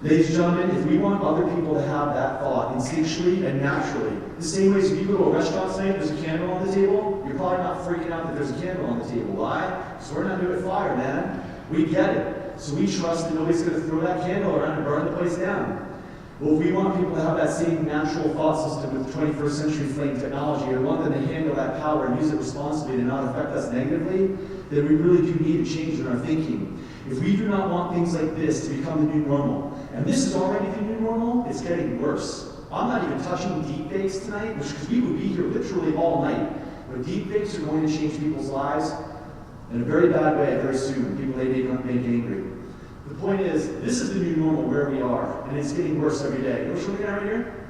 Ladies and gentlemen, if we want other people to have that thought instinctually and naturally, the same way as if you go to a restaurant tonight, there's a candle on the table, you're probably not freaking out that there's a candle on the table. Why? Because we're not doing fire, man. We get it. So we trust that nobody's going to throw that candle around and burn the place down. Well, if we want people to have that same natural thought system with 21st century flame technology, or want them to handle that power and use it responsibly and not affect us negatively, then we really do need a change in our thinking. If we do not want things like this to become the new normal, and this is already the new normal, it's getting worse. I'm not even touching deepfakes tonight, because we would be here literally all night. But deepfakes are going to change people's lives in a very bad way very soon. People they make angry. The point is, this is the new normal where we are, and it's getting worse every day. You know what you're looking at right here?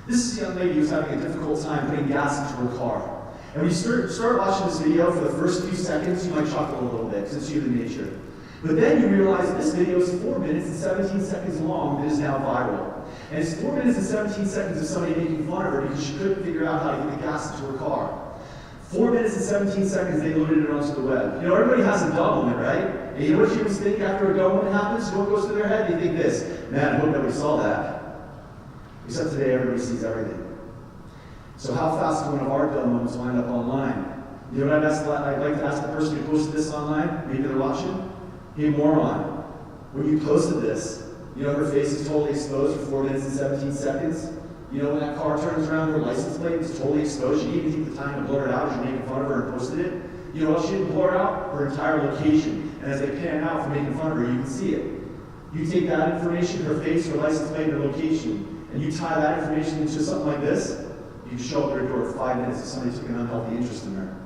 This is a young lady who's having a difficult time putting gas into her car. And when you start watching this video, for the first few seconds, you might chuckle a little bit, because it's human nature. But then you realize this video is 4 minutes and 17 seconds long that is now viral. And it's 4 minutes and 17 seconds of somebody making fun of her because she couldn't figure out how to get the gas into her car. 4 minutes and 17 seconds they loaded it onto the web. You know, everybody has a dull moment, right? And you know what humans think after a dull moment happens? You know what goes through their head? They think this, man, I hope nobody saw that. Except today everybody sees everything. So how fast do one of our dull moments wind up online? You know what I'd like to ask the person who posted this online? Maybe they're watching. Hey, moron, when you posted this, you know her face is totally exposed for 4 minutes and 17 seconds? You know when that car turns around, her license plate is totally exposed, you didn't even take the time to blur it out as you're making fun of her and posted it? You know what she didn't blur out? Her entire location. And as they pan out for making fun of her, you can see it. You take that information, her face, her license plate, her location, and you tie that information into something like this, you can show up at her door for 5 minutes if somebody took an unhealthy interest in her.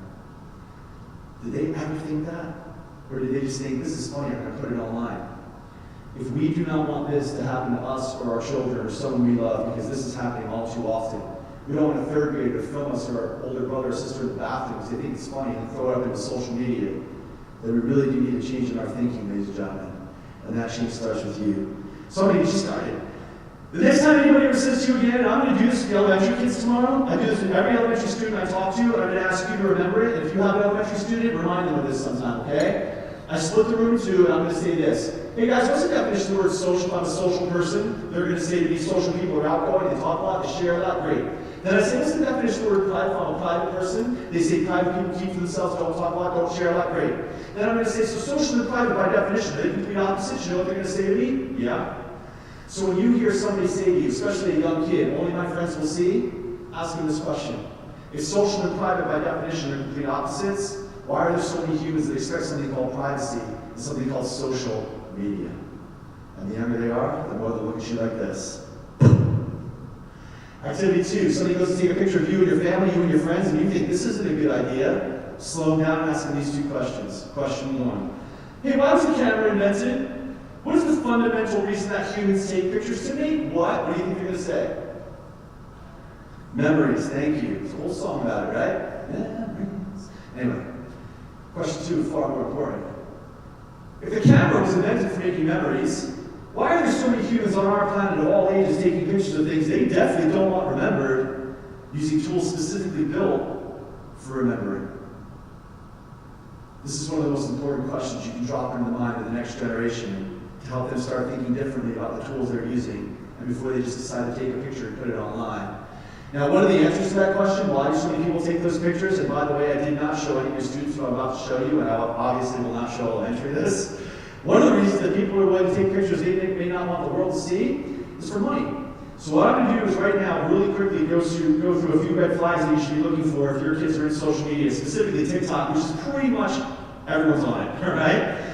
Did they ever think that? Or did they just think, this is funny, I'm going to put it online? If we do not want this to happen to us or our children or someone we love, because this is happening all too often, we don't want a third grader to film us or our older brother or sister in the bathroom because they think it's funny and throw it up into social media, then we really do need a change in our thinking, ladies and gentlemen. And that change starts with you. So I'm going to get you started. The next time anybody ever says to you again, I'm going to do this with the elementary kids tomorrow, I do this with every elementary student I talk to, and I'm going to ask you to remember it. If you have an elementary student, remind them of this sometime, okay? I split the room in two, and I'm going to say this. Hey guys, what's the definition of the word social? I'm a social person. They're going to say to me, social people are outgoing, they talk a lot, they share a lot, great. Then I say, what's the definition of the word private? I'm a private person. They say private people keep to themselves, don't talk a lot, don't share a lot, great. Then I'm going to say, so social and private by definition, are they complete opposites? You know what they're going to say to me? Yeah. So when you hear somebody say to you, especially a young kid, only my friends will see, ask them this question. If social and private by definition are complete opposites, why are there so many humans that expect something called privacy and something called social media? And the younger they are, the more they look at you like this. Activity 2, somebody goes to take a picture of you and your family, you and your friends, and you think this isn't a good idea. Slow them down and ask them these 2 questions. Question 1. Hey, why was the camera invented? What is the fundamental reason that humans take pictures to me? What? What do you think they're going to say? Memories, thank you. There's a whole song about it, right? Memories. Anyway, question 2 is far more important. If the camera was invented for making memories, why are there so many humans on our planet of all ages taking pictures of things they definitely don't want remembered, using tools specifically built for remembering? This is one of the most important questions you can drop into the mind of the next generation to help them start thinking differently about the tools they're using and before they just decide to take a picture and put it online. Now, one of the answers to that question, why do so many people take those pictures, and by the way, I did not show any of your students what I'm about to show you, and I obviously will not show elementary this. One of the reasons that people are willing to take pictures they may not want the world to see is for money. So what I'm going to do is right now really quickly go through a few red flags that you should be looking for if your kids are in social media, specifically TikTok, which is pretty much everyone's on it, all right?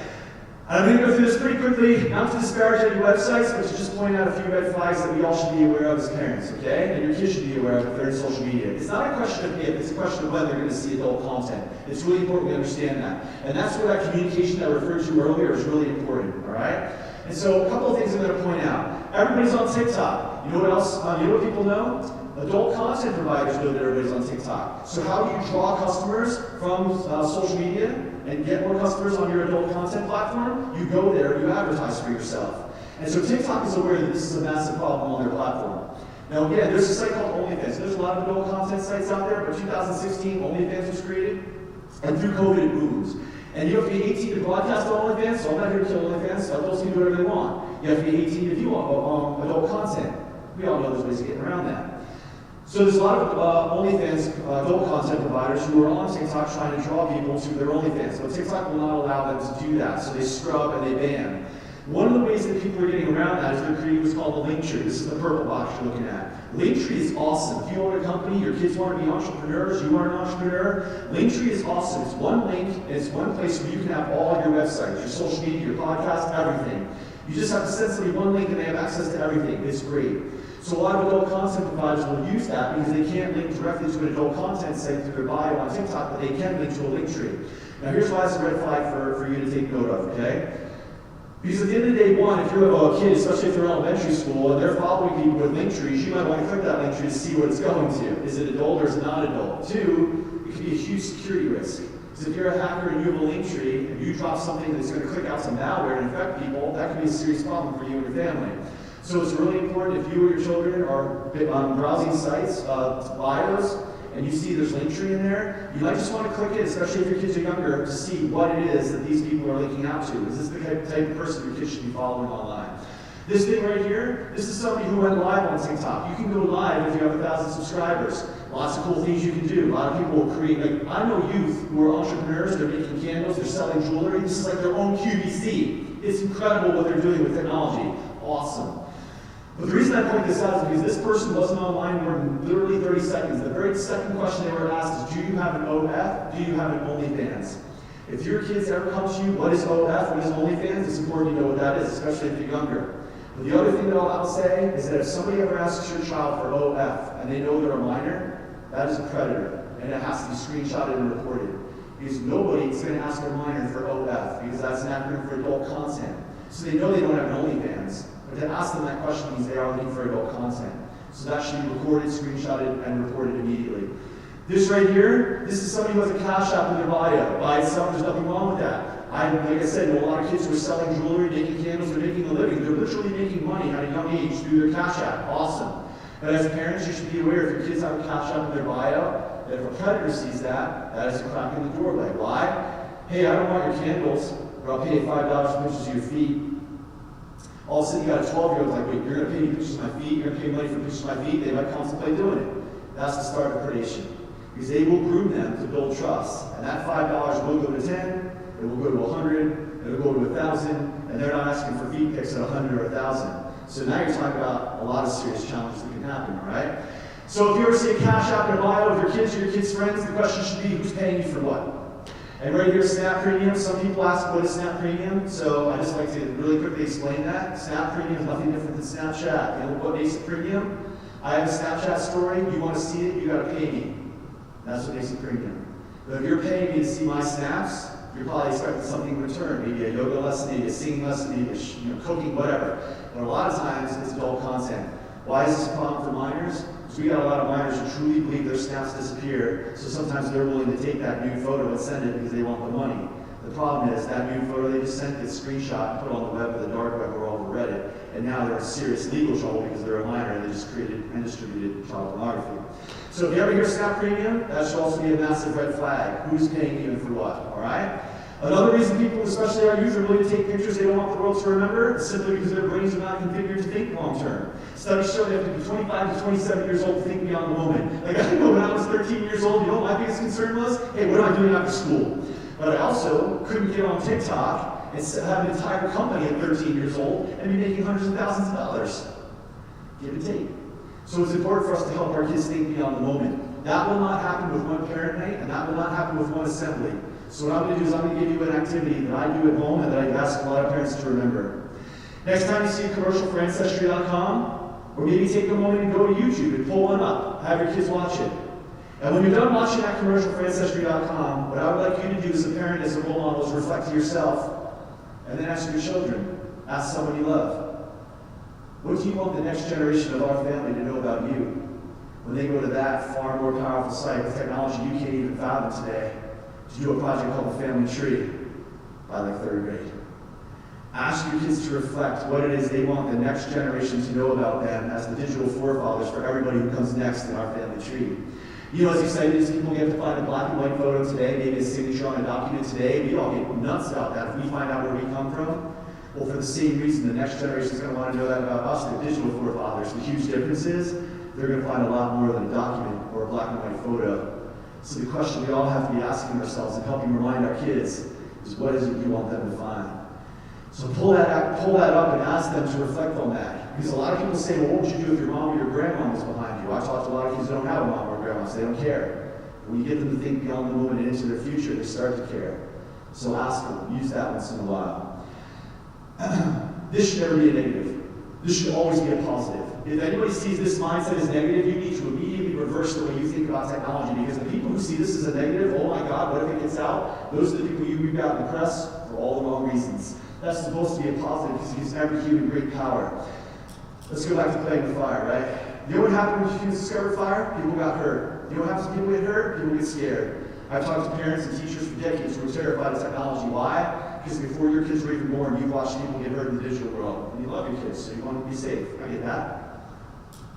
I'm going to go through this pretty quickly, not to disparage any websites, but to just point out a few red flags that we all should be aware of as parents, okay? And your kids should be aware of if they're in social media. It's not a question of if, it's a question of when they're going to see adult content. It's really important we understand that. And that's where that communication that I referred to earlier is really important, all right? And so a couple of things I'm going to point out. Everybody's on TikTok. You know what else? You know what people know? Adult content providers know that everybody's on TikTok. So how do you draw customers from social media and get more customers on your adult content platform? You go there, you advertise for yourself. And so TikTok is aware that this is a massive problem on their platform. Now again, there's a site called OnlyFans. There's a lot of adult content sites out there, but 2016, OnlyFans was created, and through COVID it booms. And you have to be 18 to broadcast on OnlyFans, so I'm not here to kill OnlyFans, adults can do whatever they want. You have to be 18 if you want adult content. We all know there's ways of getting around that. So there's a lot of OnlyFans adult content providers who are on TikTok trying to draw people to their OnlyFans. But TikTok will not allow them to do that, so they scrub and they ban. One of the ways that people are getting around that is they're creating what's called the Linktree. This is the purple box you're looking at. Linktree is awesome. If you own a company, your kids want to be entrepreneurs, you are an entrepreneur, Linktree is awesome. It's one link, and it's one place where you can have all of your websites, your social media, your podcast, everything. You just have to send somebody one link and they have access to everything. It's great. So a lot of adult content providers will use that because they can't link directly to an adult content site through their bio on TikTok, but they can link to a Linktree. Now here's why it's a red flag for you to take note of, okay? Because at the end of the day, one, if you have a kid, especially if they're in elementary school, and they're following people with Linktrees, you might want to click that Linktree to see what it's going to. Is it adult or is it not adult? Two, it could be a huge security risk. Because if you're a hacker and you have a Linktree, and you drop something that's going to click out some malware and infect people, that could be a serious problem for you and your family. So it's really important if you or your children are browsing sites, bios, and you see there's Linktree in there, you might just want to click it, especially if your kids are younger, to see what it is that these people are linking out to. Is this the type of person your kids should be following online? This thing right here, this is somebody who went live on TikTok. You can go live if you have 1,000 subscribers. Lots of cool things you can do. A lot of people will create, like, I know youth who are entrepreneurs, they're making candles, they're selling jewelry. This is like their own QVC. It's incredible what they're doing with technology. Awesome. But the reason I point this out is because this person wasn't online more than literally 30 seconds. The very second question they were asked is, do you have an OF? Do you have an OnlyFans? If your kids ever come to you, what is OF? What is OnlyFans? It's important to know what that is, especially if you're younger. But the other thing that I'll say is that if somebody ever asks your child for OF and they know they're a minor, that is a predator. And it has to be screenshotted and reported. Because nobody is going to ask a minor for OF, because that's an acronym for adult content. So they know they don't have an OnlyFans. But to ask them that question means they are looking for adult content. So that should be recorded, screenshotted, and reported immediately. This right here, this is somebody who has a Cash App in their bio. By itself, there's nothing wrong with that. Like I said, know a lot of kids who are selling jewelry, making candles, they're making a living. They're literally making money at a young age through their Cash App. Awesome. But as parents, you should be aware if your kids have a Cash App in their bio, that if a predator sees that, that is a crack in the doorway. Why? Hey, I don't want your candles, or I'll pay you $5 for pictures of your feet. All of a sudden you got a 12-year-old like, wait, you're going to pay me pictures of my feet, you're going to pay money for pictures of my feet, they might contemplate doing it. That's the start of predation. Because they will groom them to build trust. And that $5 will go to 10, it will go to 100, it will go to 1,000, and they're not asking for feet pics at 100 or 1,000. So now you're talking about a lot of serious challenges that can happen, all right? So if you ever see a Cash App in a bio of your kids or your kids' friends, the question should be, who's paying you for what? And right here, Snap Premium. Some people ask, what is Snap Premium? So I just like to really quickly explain that. Snap Premium is nothing different than Snapchat. You know what makes it premium? I have a Snapchat story. You want to see it, you got to pay me. That's what makes it premium. But if you're paying me to see my snaps, you're probably expecting something in return. Maybe a yoga lesson, maybe a singing lesson, maybe cooking, whatever. But a lot of times, it's adult content. Why is this a problem for minors? Because So we got a lot of minors who truly believe their snaps disappear, so sometimes they're willing to take that nude photo and send it because they want the money. The problem is that nude photo they just sent, gets screenshot and put on the web or the dark web or over Reddit, and now they're in serious legal trouble because they're a minor and they just created and distributed child pornography. So if you ever hear snap premium, that should also be a massive red flag. Who's paying you and for what, all right? Another reason people, especially our youth, are willing to take pictures they don't want the world to remember is simply because their brains are not configured to think long term. Studies show they have to be 25 to 27 years old to think beyond the moment. Like I know when I was 13 years old, you know what my biggest concern was? Hey, what am I doing after school? But I also couldn't get on TikTok and have an entire company at 13 years old and be making hundreds of thousands of dollars. Give and take. So it's important for us to help our kids think beyond the moment. That will not happen with one parent night, and that will not happen with one assembly. So what I'm going to do is I'm going to give you an activity that I do at home and that I ask a lot of parents to remember. Next time you see a commercial for Ancestry.com, or maybe take a moment and go to YouTube and pull one up. Have your kids watch it. And when you're done watching that commercial for Ancestry.com, what I would like you to do as a parent, as a role model, is reflect to yourself and then ask your children, ask someone you love, what do you want the next generation of our family to know about you? When they go to that far more powerful site with technology you can't even fathom today, to do a project called the Family Tree by like 3rd grade. Ask your kids to reflect what it is they want the next generation to know about them as the digital forefathers for everybody who comes next in our family tree. You know, as excited as people get to find a black and white photo today, maybe a signature on a document today, we all get nuts about that if we find out where we come from. Well, for the same reason, the next generation is going to want to know that about us, the digital forefathers. The huge difference is they're going to find a lot more than a document or a black and white photo. So the question we all have to be asking ourselves and helping remind our kids is, what is it you want them to find? So pull that up and ask them to reflect on that. Because a lot of people say, well, what would you do if your mom or your grandma was behind you? I talk to a lot of kids who don't have a mom or a grandma, so they don't care. When you get them to think beyond the moment and into their future, they start to care. So ask them, use that once in a while. This should never be a negative. This should always be a positive. If anybody sees this mindset as negative, you need to immediately reverse the way you think about technology, because the people who see this as a negative, oh my God, what if it gets out? Those are the people you read about in the press for all the wrong reasons. That's supposed to be a positive because it gives every human great power. Let's go back to playing with fire, right? You know what happened when humans discovered fire? People got hurt. You know what happens when people get hurt? People get scared. I've talked to parents and teachers for decades who are terrified of technology. Why? Because before your kids were even born, you've watched people get hurt in the digital world. And you love your kids, so you want to be safe. I get that.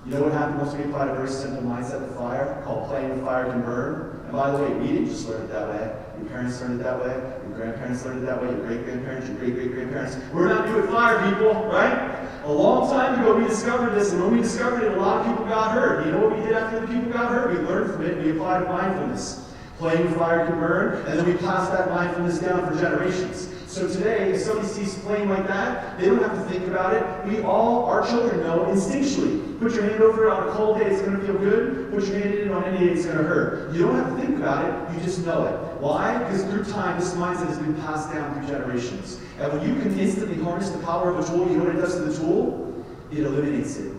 You know what happened once we applied a very simple mindset to fire, called playing with fire can burn? And by the way, we didn't just learn it that way. Your parents learned it that way. Your grandparents learned it that way. Your great-grandparents, your great-great-grandparents. We're not new at fire, people, right? A long time ago, we discovered this, and when we discovered it, a lot of people got hurt. You know what we did after the people got hurt? We learned from it, and we applied mindfulness. Playing with fire can burn, and then we passed that mindfulness down for generations. So today, if somebody sees flame like that, they don't have to think about it. Our children know instinctually. Put your hand over it on a cold day, it's going to feel good. Put your hand in it on any day, it's going to hurt. You don't have to think about it, you just know it. Why? Because through time, this mindset has been passed down through generations. And when you can instantly harness the power of a tool, you know what it does to the tool? It eliminates it.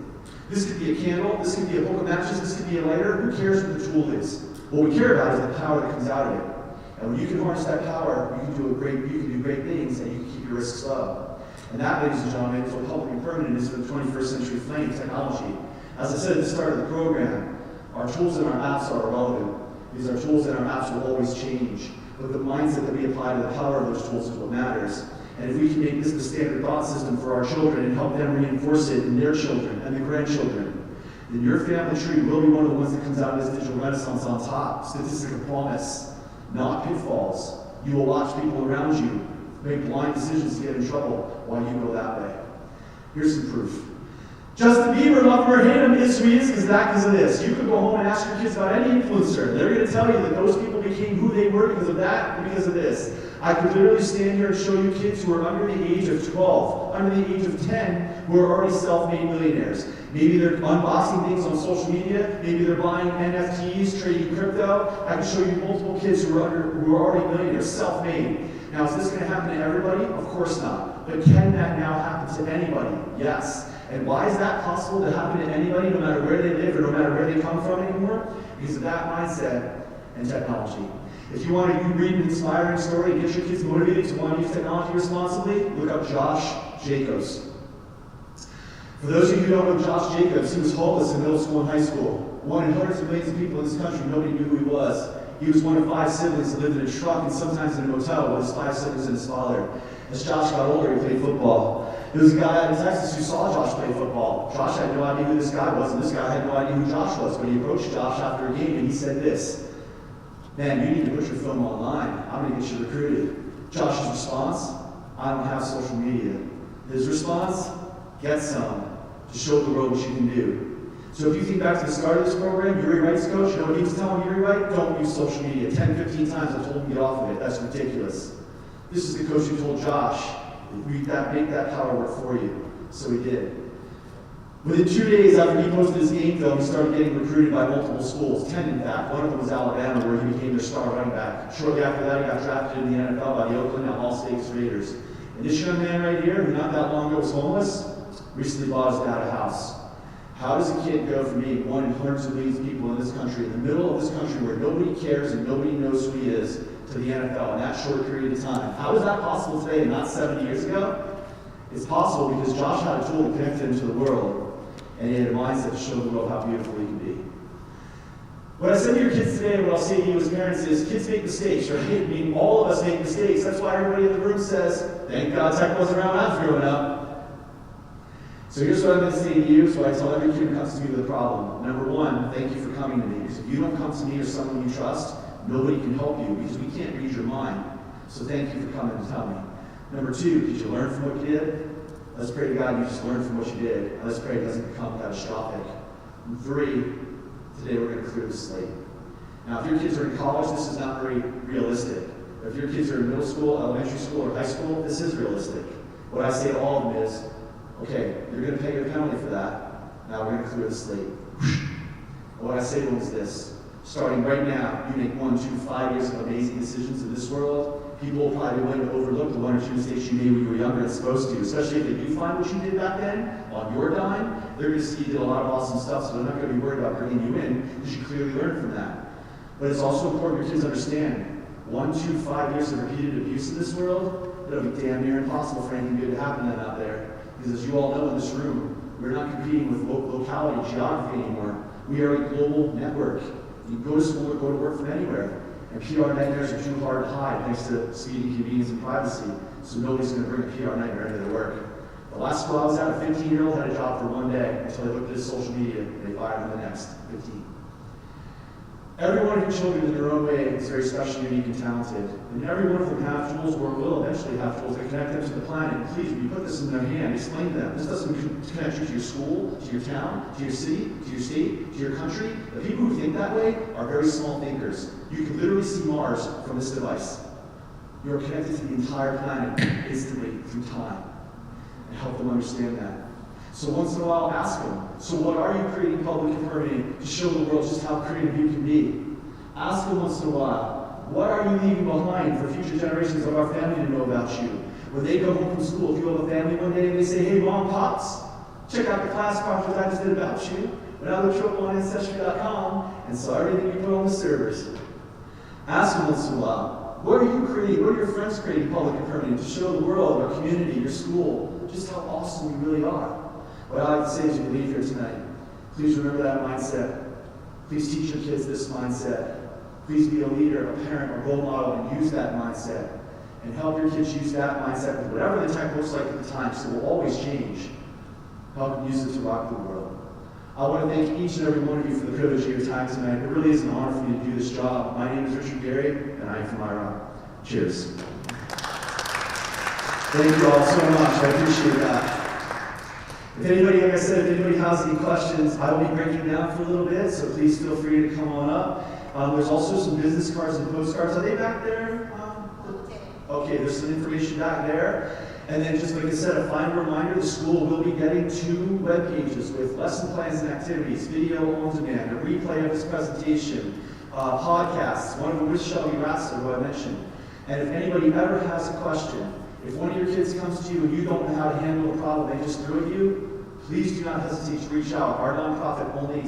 This could be a candle, this could be a book of matches, this could be a lighter. Who cares what the tool is? What we care about is the power that comes out of it. And when you can harness that power, you can do great things, and you can keep your risks low. And that, ladies and gentlemen, is what public and permanent is for the 21st century flame technology. As I said at the start of the program, our tools and our apps are irrelevant, because our tools and our apps will always change. But the mindset that we apply to the power of those tools is what matters. And if we can make this the standard thought system for our children and help them reinforce it in their children and their grandchildren, then your family tree will be one of the ones that comes out of this digital renaissance on top. Statistical promise, not pitfalls. You will watch people around you make blind decisions to get in trouble while you go that way. Here's some proof. Justin Bieber, love him or hate him, is who he is because of this. You could go home and ask your kids about any influencer. They're going to tell you that those people became who they were because of that and because of this. I could literally stand here and show you kids who are under the age of 12, under the age of 10, who are already self-made millionaires. Maybe they're unboxing things on social media. Maybe they're buying NFTs, trading crypto. I can show you multiple kids who are already millionaires, self-made. Now, is this going to happen to everybody? Of course not. But can that now happen to anybody? Yes. And why is that possible to happen to anybody, no matter where they live or no matter where they come from anymore? Because of that mindset and technology. If you want to read an inspiring story and get your kids motivated to want to use technology responsibly, look up Josh Jacobs. For those of you who don't know Josh Jacobs, he was homeless in middle school and high school. one in hundreds of millions of people in this country, nobody knew who he was. He was one of 5 siblings that lived in a truck and sometimes in a motel with his 5 siblings and his father. As Josh got older, he played football. There was a guy out in Texas who saw Josh play football. Josh had no idea who this guy was, and this guy had no idea who Josh was. But he approached Josh after a game and he said this: "Man, you need to put your film online. I'm going to get you recruited." Josh's response: "I don't have social media." His response: "Get some to show the world what you can do." So if you think back to the start of this program, Yuri Wright's coach, you know what he was telling Yuri Wright? Don't use social media. 10, 15 times I told him to get off of it. That's ridiculous. This is the coach who told Josh, make that power work for you. So he did. Within 2 days after he posted his game film, he started getting recruited by multiple schools, 10 in fact. One of them was Alabama, where he became their star running back. Shortly after that, he got drafted in the NFL by the Oakland and All Stakes Raiders. And this young man right here, who not that long ago was homeless, recently bought his dad a house. How does a kid go from being one in hundreds of millions of people in this country, in the middle of this country where nobody cares and nobody knows who he is, to the NFL in that short period of time? How is that possible today and not 70 years ago? It's possible because Josh had a tool to connect him to the world, and he had a mindset to show the world how beautiful he can be. What I said to your kids today, and what I'll say to you as parents is, kids make mistakes, right? I mean, all of us make mistakes. That's why everybody in the room says, thank God tech wasn't around when I was growing up. So here's what I'm going to say to you, so I tell every kid who comes to me with a problem. Number one, thank you for coming to me. Because if you don't come to me or someone you trust, nobody can help you because we can't read your mind. So thank you for coming to tell me. Number two, did you learn from what you did? Let's pray to God you just learned from what you did. And let's pray it doesn't become catastrophic. And three, today we're going to clear the slate. Now, if your kids are in college, this is not very realistic. If your kids are in middle school, elementary school, or high school, this is realistic. What I say to all of them is, okay, you're going to pay your penalty for that. Now we're going to clear the slate. And what I say to them is this: starting right now, you make 1, 2, 5 years of amazing decisions in this world. People will probably be willing to overlook the 1 or 2 mistakes you made when you were younger and supposed to, especially if they do find what you did back then on your dime. They're going to see you did a lot of awesome stuff, so they're not going to be worried about bringing you in because you clearly learned from that. But it's also important your kids understand 1, 2, 5 years of repeated abuse in this world, it'll be damn near impossible for anything good to happen to them out there. Because as you all know in this room, we're not competing with locality, geography anymore. We are a global network. You can go to school or go to work from anywhere. And PR nightmares are too hard to hide thanks to speed and convenience and privacy. So nobody's going to bring a PR nightmare into their work. The last school I was at, a 15-year-old had a job for 1 day until they looked at his social media and they fired him the next 15. Every one of your children in their own way is very special, unique, and talented. And every one of them have tools or will eventually have tools that connect them to the planet. Please, when you put this in their hand, explain to them. This doesn't connect you to your school, to your town, to your city, to your state, to your country. The people who think that way are very small thinkers. You can literally see Mars from this device. You are connected to the entire planet instantly through time. And help them understand that. So once in a while, ask them, so what are you creating public and permitting to show the world just how creative you can be? Ask them once in a while, what are you leaving behind for future generations of our family to know about you? When they go home from school, if you have a family one day and they say, hey, Mom, Pops, check out the class project I just did about you. When I looked you up on Ancestry.com and saw everything you put on the servers. Ask them once in a while, what are you creating, what are your friends creating public and permitting to show the world, our community, your school, just how awesome we really are? What I like to say as you leave here tonight, please remember that mindset. Please teach your kids this mindset. Please be a leader, a parent, a role model, and use that mindset. And help your kids use that mindset with whatever the tech looks like at the time, because it will always change. Help them use it to rock the world. I want to thank each and every one of you for the privilege of your time tonight. It really is an honor for me to do this job. My name is Richard Gary, and I am from IROC. Cheers. Thank you all so much. I appreciate that. If anybody, like I said, if anybody has any questions, I will be breaking down for a little bit, so please feel free to come on up. There's also some business cards and postcards. Are they back there? Okay, there's some information back there. And then just like I said, a final reminder, the school will be getting 2 web pages with lesson plans and activities, video on demand, a replay of this presentation, podcasts, one of them with Shelby Ratzer, who I mentioned. And if anybody ever has a question, if one of your kids comes to you and you don't know how to handle a problem they just threw at you, please do not hesitate to reach out. Our nonprofit only